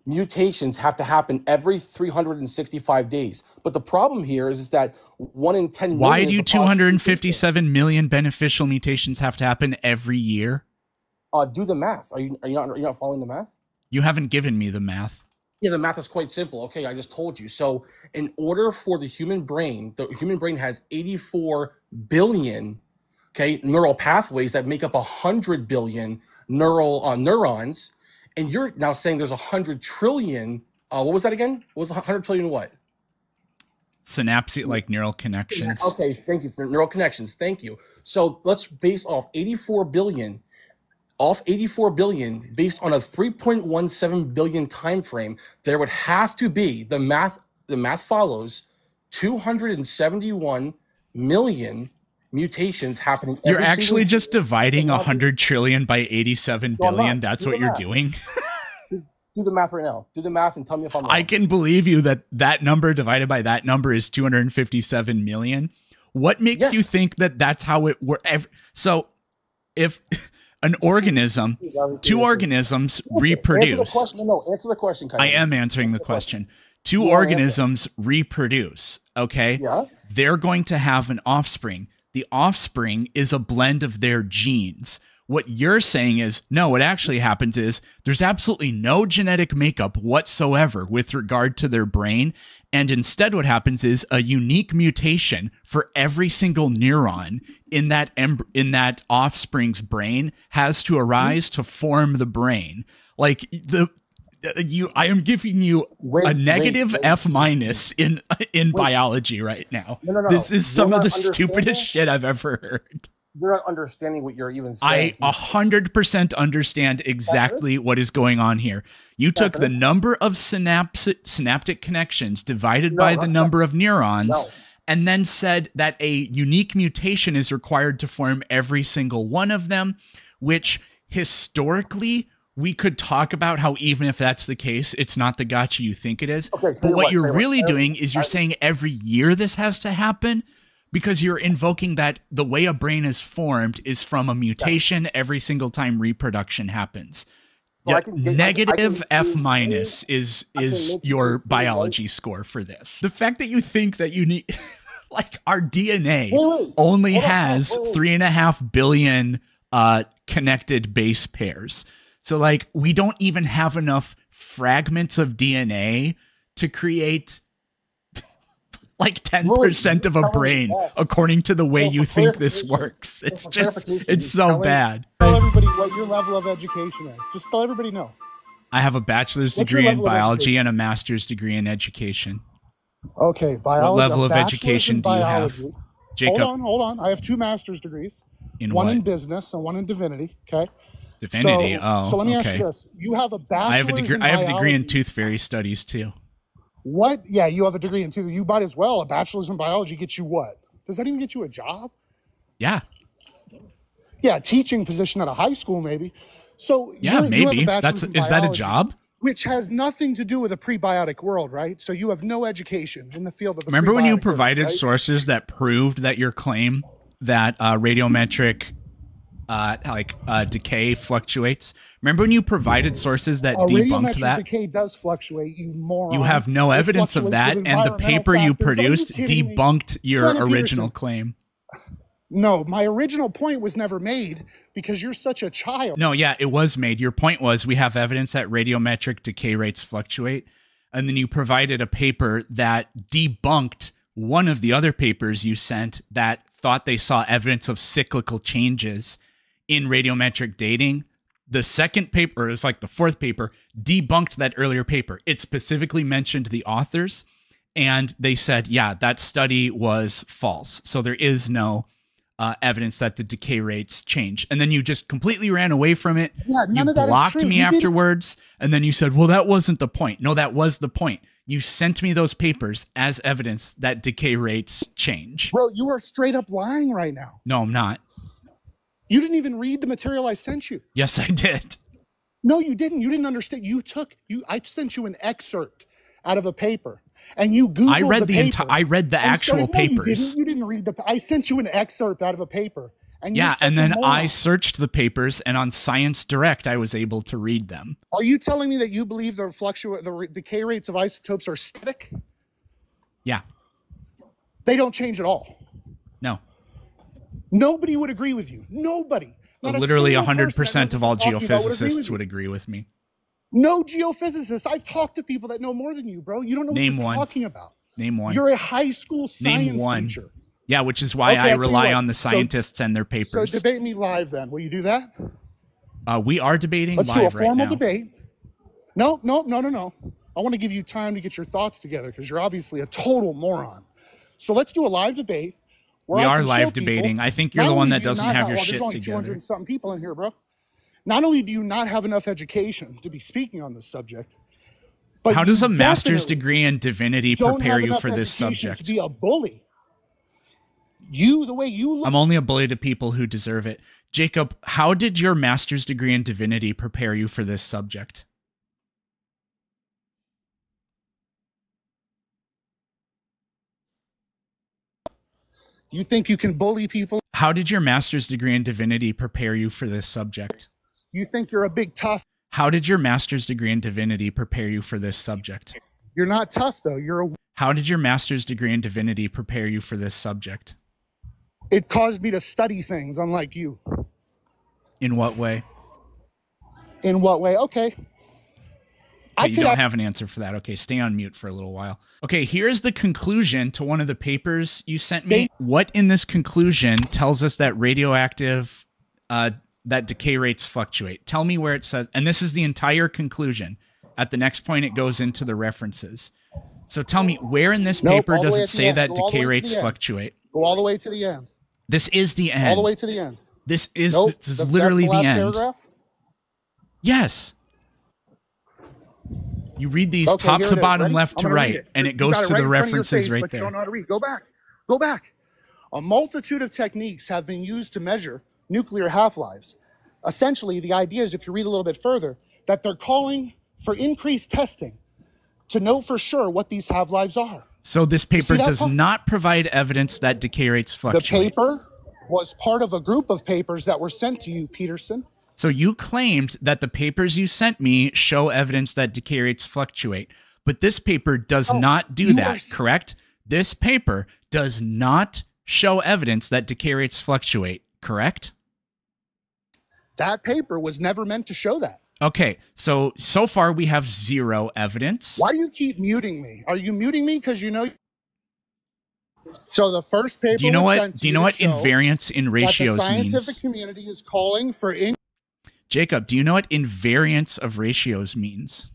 mutations have to happen every 365 days. But the problem here is that 1 in 10 million. Why do 257 million beneficial mutations have to happen every year? Do the math. Are you not following the math? You haven't given me the math. Yeah, the math is quite simple. Okay, I just told you. So in order for the human brain has 84 billion, neural pathways that make up 100 billion neurons. And you're now saying there's 100 trillion. What was that again? What was 100 trillion what? Synapses, like neural connections. Yeah, okay, thank you for neural connections. Thank you. So let's base off 84 billion. Off 84 billion, based on a 3.17 billion time frame, there would have to be the math follows 271 million mutations happening. You're actually just dividing 100 trillion by 87 billion. That's what you're doing. Do the math right now. Do the math and tell me if I'm wrong. I can believe you that number divided by that number is 257 million. What makes you think that that's how it works? So if an organism, two organisms reproduce. Answer the question. No, answer the question. I am answering the question. Two organisms reproduce, okay? Yeah. They're going to have an offspring. The offspring is a blend of their genes. What you're saying is, no, what actually happens is there's absolutely no genetic makeup whatsoever with regard to their brain. And instead what happens is a unique mutation for every single neuron in that offspring's brain has to arise to form the brain. Like I am giving you a negative F- in biology right now. No. This is some of the stupidest shit I've ever heard. You're not understanding what you're even saying. I 100% understand exactly what is going on here. You took the number of synaptic connections divided by the number of neurons and then said that a unique mutation is required to form every single one of them, which historically we could talk about how even if that's the case, it's not the gotcha you think it is. Okay, but what you're really doing is you're saying every year this has to happen, because you're invoking that the way a brain is formed is from a mutation every single time reproduction happens. Well, negative F- is your biology score for this. The fact that you think that you need, like, our DNA only has 3.5 billion connected base pairs. So like we don't even have enough fragments of DNA to create like 10% of a brain, according to the way you think this works. It's just, it's so bad. Tell everybody what your level of education is. Just let everybody know. I have a bachelor's degree in biology and a master's degree in education. Okay, biology. What level of education do you have, Jacob? Hold on. I have 2 master's degrees. In one what? in business and one in divinity. Okay. Divinity. So let me ask you this: you have a bachelor's. I have a degree in tooth fairy studies too. What? Yeah, you have a degree in tooth. You might as well. A bachelor's in biology gets you what? Does that even get you a job? Yeah. Yeah, teaching position at a high school maybe. So yeah, maybe is that a job? Which has nothing to do with a prebiotic world, right? So you have no education in the field of the Remember when you prebiotic provided world, right? sources that proved that your claim that radiometric decay fluctuates? Remember when you provided sources that debunked radiometric that? decay does fluctuate, you moron. You have no It evidence of fluctuates that, with and the environmental paper you factors. Are produced kidding me? debunked your Glenn original Peterson. claim. No, my original point was never made because you're such a child. No, yeah, it was made. Your point was we have evidence that radiometric decay rates fluctuate, and then you provided a paper that debunked one of the other papers you sent that thought they saw evidence of cyclical changes in radiometric dating. The second paper, it's like the fourth paper, debunked that earlier paper. It specifically mentioned the authors, and they said, yeah, that study was false. So there is no evidence that the decay rates change. And then you just completely ran away from it. Yeah, none you of that is blocked true. me You didn't- afterwards, and then you said, well, that wasn't the point. No, that was the point. You sent me those papers as evidence that decay rates change. Bro, you are straight up lying right now. No, I'm not. You didn't even read the material I sent you. Yes, I did. No, you didn't. You didn't understand. I sent you an excerpt out of a paper, and you Googled I read the paper. I read the and actual started- no, papers. You didn't read the. I sent you an excerpt out of a paper, and Yeah, you're such and a then moron. I searched the papers, and on Science Direct, I was able to read them. Are you telling me that you believe the decay rates of isotopes are static? Yeah. They don't change at all. No. Nobody would agree with you. Nobody. Not a Literally single person that 100% knows of what all you're talking about would agree geophysicists with you. would agree with me. No geophysicists. I've talked to people that know more than you, bro. You don't know Name what you're one. talking about. Name one. You're a high school Name science one. teacher. Yeah, which is why Okay, I I'll tell you rely what. on the So- scientists and their papers. So debate me live then. Will you do that? We are debating Let's live do a right formal now. debate. No. I want to give you time to get your thoughts together because you're obviously a total moron. So let's do a live debate. where We I are can show live people, debating. I think you're not the one only that do you doesn't not have your well, shit there's only together. 200 and something people in here, bro. Not only do you not have enough education to be speaking on this subject, but How does a you master's definitely degree in divinity don't prepare have you enough for this education subject? to be a bully. The way you look. I'm only a bully to people who deserve it. Jacob, how did your master's degree in divinity prepare you for this subject? You think you can bully people? How did your master's degree in divinity prepare you for this subject? You think you're a big tough? How did your master's degree in divinity prepare you for this subject? You're not tough though. You're a. How did your master's degree in divinity prepare you for this subject? It caused me to study things, unlike you. In what way? In what way? Okay. Okay, you don't have an answer for that. Okay, stay on mute for a little while. Okay, here's the conclusion to one of the papers you sent me. What in this conclusion tells us that radioactive, that decay rates fluctuate? Tell me where it says, and this is the entire conclusion. At the next point, it goes into the references. So tell me, where in this paper does it say that decay rates fluctuate? Go all the way to the end. This is the end. All the way to the end. This is Nope, this is that's literally the the last end. paragraph? Yes. You read these Okay, top here to it is. bottom, Ready? left I'm to gonna read right, and it You goes got to right the in front of your references face, right but you there. don't know how to read. Go back. Go back. A multitude of techniques have been used to measure nuclear half-lives. Essentially, the idea is, if you read a little bit further, that they're calling for increased testing to know for sure what these half-lives are. So this You see paper that, does Paul? not provide evidence that decay rates The fluctuate. paper was part of a group of papers that were sent to you, Peterson. So you claimed that the papers you sent me show evidence that decay rates fluctuate, but this paper does not do that, correct? This paper does not show evidence that decay rates fluctuate, correct? That paper was never meant to show that. Okay, so far we have zero evidence. Why do you keep muting me? Are you muting me because you know? So the first paper Do you know was what? sent to Do you know what show invariance in that ratios the scientific means? community is calling for Jacob, do you know what invariance of ratios means?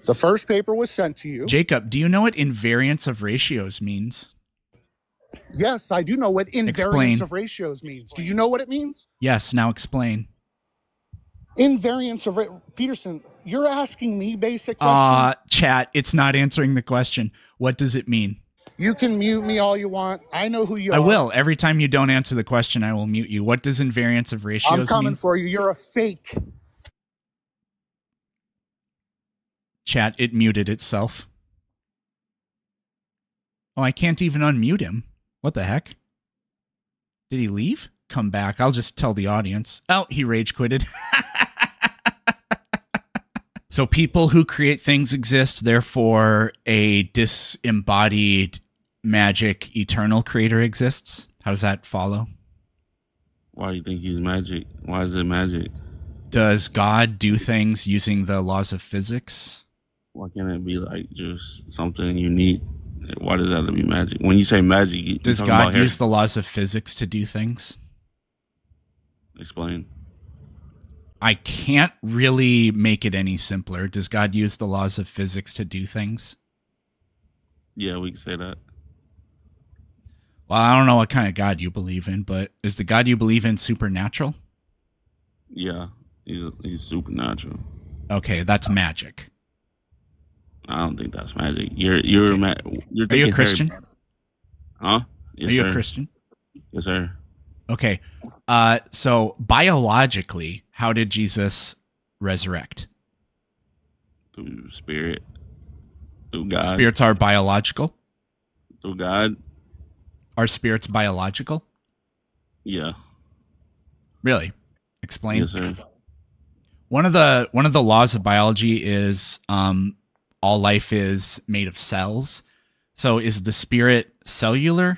The first paper was sent to you. Jacob, do you know what invariance of ratios means? Yes, I do know what invariance Explain. of ratios means. Do you know what it means? Yes, now explain. Invariance of Peterson, you're asking me basic questions. Chat, it's not answering the question. What does it mean? You can mute me all you want. I know who you are. I will. Every time you don't answer the question, I will mute you. What does invariance of ratios I'm coming mean? for you. You're a fake. Chat, it muted itself. Oh, I can't even unmute him. What the heck? Did he leave? Come back. I'll just tell the audience. Oh, he rage quitted. So people who create things exist, therefore a disembodied magic eternal creator exists. How does that follow? Why do you think he's magic? Why is it magic? Does God do things using the laws of physics? Why can't it be like just something unique? Why does that have to be magic? When you say magic, Does God use the laws of physics to do things? Explain. I can't really make it any simpler. Does God use the laws of physics to do things? Yeah, we can say that. Well, I don't know what kind of God you believe in, but is the God you believe in supernatural? Yeah, he's supernatural. Okay, that's magic. I don't think that's magic. You're Are you a Christian? Huh? Yes, Are you sir. a Christian? Yes, sir. Okay. So biologically, how did Jesus resurrect? Through spirit. Through God. Spirits are biological? Through God. Are spirits biological? Yeah. Really? Explain. Yes, sir. One of the laws of biology is all life is made of cells. So is the spirit cellular?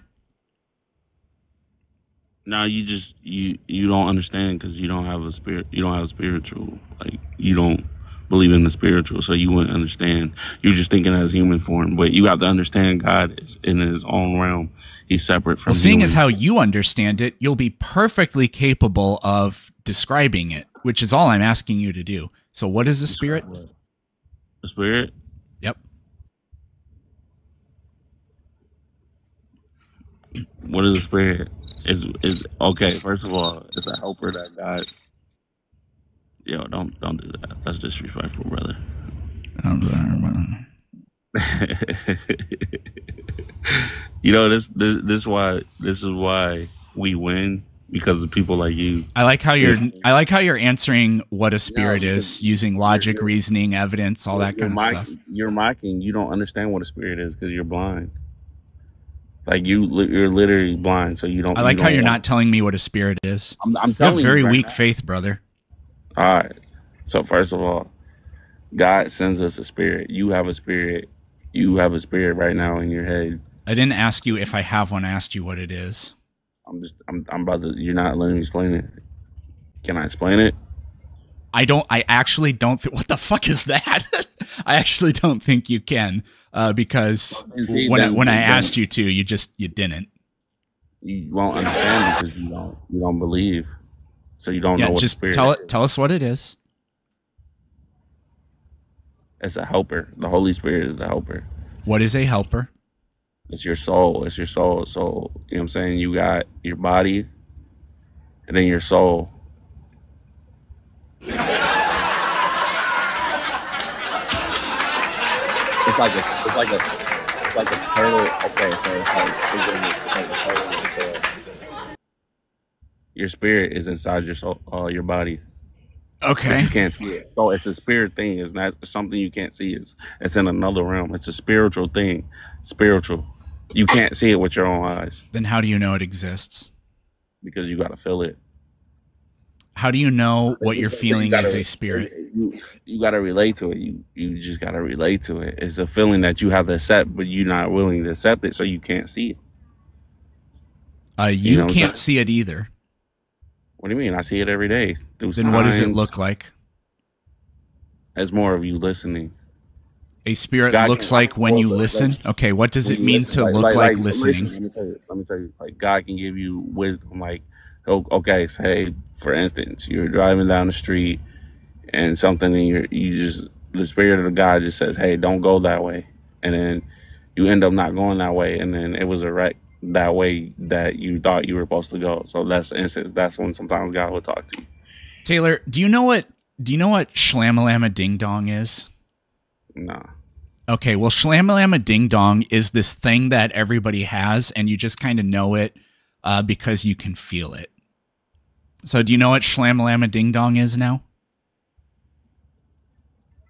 No, you don't understand because you don't have a spirit. You don't have a spiritual. Like you don't believe in the spiritual, so you wouldn't understand. You're just thinking as human form, but you have to understand God is in His own realm. He's separate from. Well, seeing human. as how you understand it, you'll be perfectly capable of describing it, which is all I'm asking you to do. So, what is a spirit? A spirit? Yep. What is a spirit? Is okay. First of all, it's a helper that God. Yo, don't do that. That's disrespectful, brother. You know this is why we win because of people like you. I like how you're answering what a spirit is using logic, reasoning, evidence, all that kind of stuff. You're mocking. You don't understand what a spirit is because you're blind. Like you're literally blind, so you don't. I like how you're not telling me what a spirit is. I'm you telling have very you right weak now. faith, brother. All right. So first of all, God sends us a spirit. You have a spirit. You have a spirit right now in your head. I didn't ask you if I have one. I asked you what it is. I'm about to. You're not letting me explain it. Can I explain it? I actually don't. What the fuck is that? I actually don't think you can, because when I asked you to, you didn't. You won't understand because you don't believe, so you don't know what just spirit is. tell us what it is. It's a helper. The Holy Spirit is the helper. What is a helper? It's your soul. It's your soul. So you know what I'm saying. You got your body, and then your soul. It's like a turtle. Okay, so it's like a turtle in the tail. Your spirit is inside your soul, your body. Okay. But you can't see it. So it's a spirit thing. It's not something you can't see. It's in another realm. It's a spiritual thing. Spiritual. You can't see it with your own eyes. Then how do you know it exists? Because you got to feel it. How do you know what you're feeling is a spirit? You got to relate to it. You just got to relate to it. It's a feeling that you have to accept, but you're not willing to accept it, so you can't see it. You can't see it either. What do you mean? I see it every day through Then what does it signs. look like? It's more of you listening. A spirit God looks can, like when you listen. Okay, what does when it you mean listen, to look like listen, listening? let me tell you, like God can give you wisdom. Like, okay, say for instance, you're driving down the street and something in the spirit of God just says, "Hey, don't go that way," and then you end up not going that way, and then it was a wreck that way that you thought you were supposed to go. So that's the instance. That's when sometimes God will talk to you. Taylor, do you know what Shlammalama Ding Dong is? Nah. Okay, well, Shlammalama Ding Dong is this thing that everybody has, and you just kind of know it because you can feel it. So do you know what Shlammalama Ding Dong is now?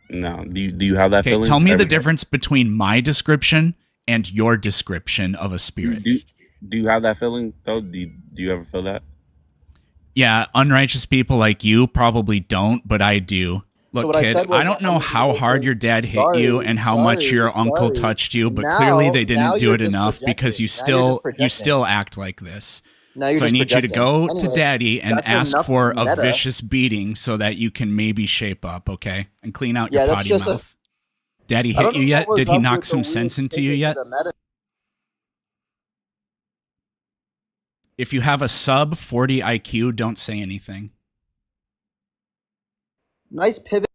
No. Do you have that Okay, feeling? tell me the every day? difference between my description and your description of a spirit. Do you have that feeling though? Do you ever feel that? Yeah, unrighteous people like you probably don't, but I do. Look, So what I kid, said was, I don't know how hard your dad hit you and how much your uncle touched you, but Now- clearly they now didn't do you're it just enough because you projecting. Now you're just still projecting. act like this. Now you're So I just need you to projecting. go to Anyway, daddy and that's ask enough for a meta. vicious beating so that you can maybe shape up, okay? And clean out Yeah, your that's potty just mouth. Daddy I don't hit you know yet? what was Did he up knock with the some weird sense into you pivot to yet? the meta. If you have a sub 40 IQ, don't say anything. Nice pivot.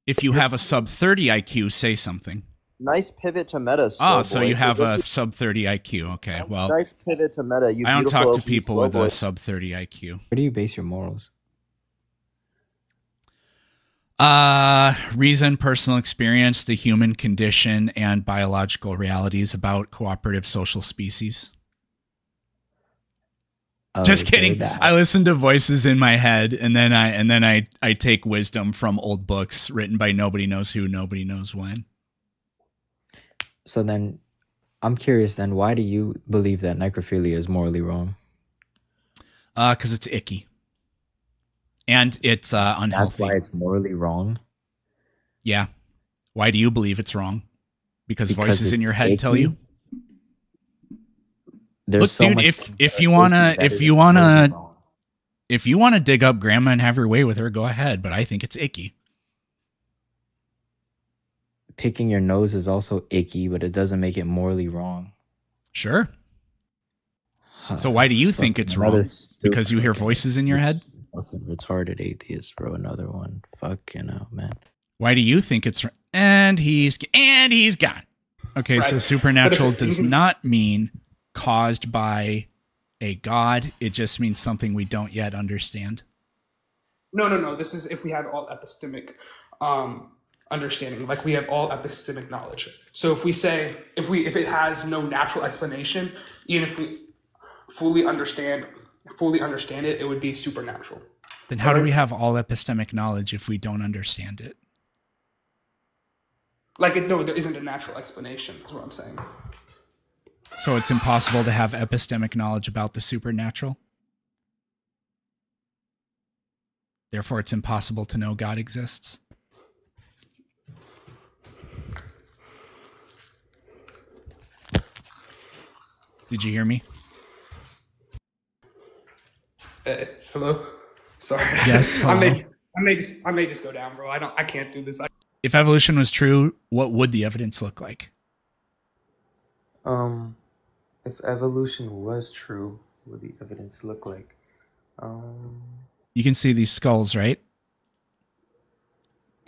If you have a sub 30 IQ, say something. Nice pivot to meta. Oh, Slow so boy. you have good- a sub 30 IQ. Okay, well, nice pivot to meta. You I don't beautiful talk to OP people slow with boy. a sub 30 IQ. Where do you base your morals? Reason, personal experience, the human condition, and biological realities about cooperative social species. Just kidding. I listen to voices in my head, and then I take wisdom from old books written by nobody knows who, nobody knows when. So then, I'm curious. Then, why do you believe that necrophilia is morally wrong? Because it's icky, and it's unhealthy. That's why it's morally wrong. Yeah. Why do you believe it's wrong? Because voices it's in your head tell icky? you. There's Look, so dude, much if things if that you are wanna icky that if is you morally wanna wrong. if you wanna dig up grandma and have her way with her, go ahead. But I think it's icky. Picking your nose is also icky, but it doesn't make it morally wrong. Sure. So why do you think it's wrong? Because you hear voices in your head? Fucking retarded atheist, bro. Another one. Fucking hell, man. Why do you think it's and he's gone. Okay, so Right. supernatural But if- does not mean caused by a god. It just means something we don't yet understand. No. This is if we have all epistemic understanding, like we have all epistemic knowledge. So if we say if it has no natural explanation, even if we fully understand it, it would be supernatural. Then how do we have all epistemic knowledge if we don't understand it? No, there isn't a natural explanation, is what I'm saying. So it's impossible to have epistemic knowledge about the supernatural? Therefore, it's impossible to know God exists? Did you hear me? Hello? Sorry. Yes, hello. I may just go down, bro. I can't do this. If evolution was true, what would the evidence look like? If evolution was true, what would the evidence look like? You can see these skulls, right?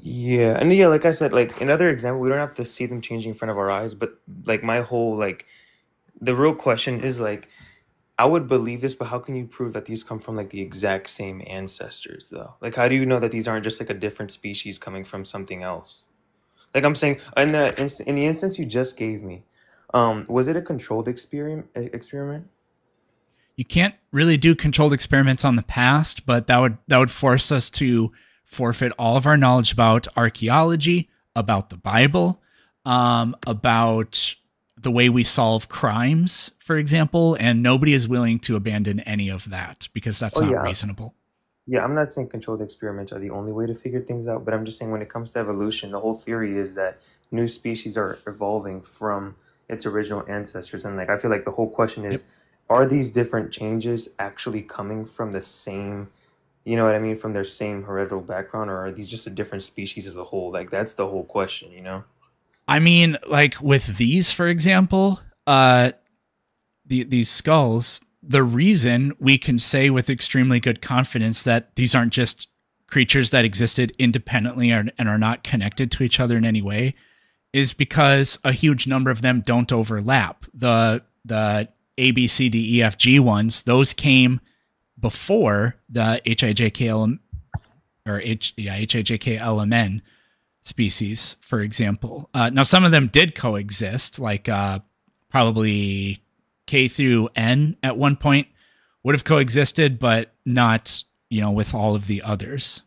Yeah, and yeah, like I said, like another example, we don't have to see them changing in front of our eyes, but like my whole the real question is I would believe this, but how can you prove that these come from the exact same ancestors though? Like how do you know that these aren't just a different species coming from something else? Like I'm saying in the instance you just gave me, was it a controlled experiment? You can't really do controlled experiments on the past, but that would force us to forfeit all of our knowledge about archaeology, about the Bible, about the way we solve crimes, for example, and nobody is willing to abandon any of that because that's not reasonable. Yeah, I'm not saying controlled experiments are the only way to figure things out, but I'm just saying when it comes to evolution, the whole theory is that new species are evolving from its original ancestors. And I feel like the whole question is, are these different changes actually coming from the same, you know what I mean, from their same hereditary background, or are these just a different species as a whole? Like, that's the whole question, you know? I mean, like with these, for example, these skulls, the reason we can say with extremely good confidence that these aren't just creatures that existed independently and are not connected to each other in any way is because a huge number of them don't overlap. The A, B, C, D, E, F, G ones, those came before the HIJKLM or HIJKLMN species, for example. Now, some of them did coexist, like probably K through N at one point would have coexisted, but not, you know, with all of the others.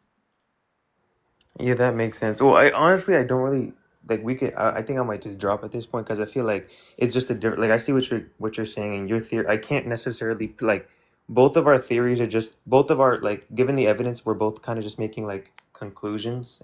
Yeah, that makes sense. Well, I honestly, I don't really like. We could. I think I might just drop at this point because I feel like it's just a different. Like, I see what you're saying, and your theory. I can't necessarily like. Both of our theories are just both of our like. Given the evidence, we're both kind of just making like conclusions.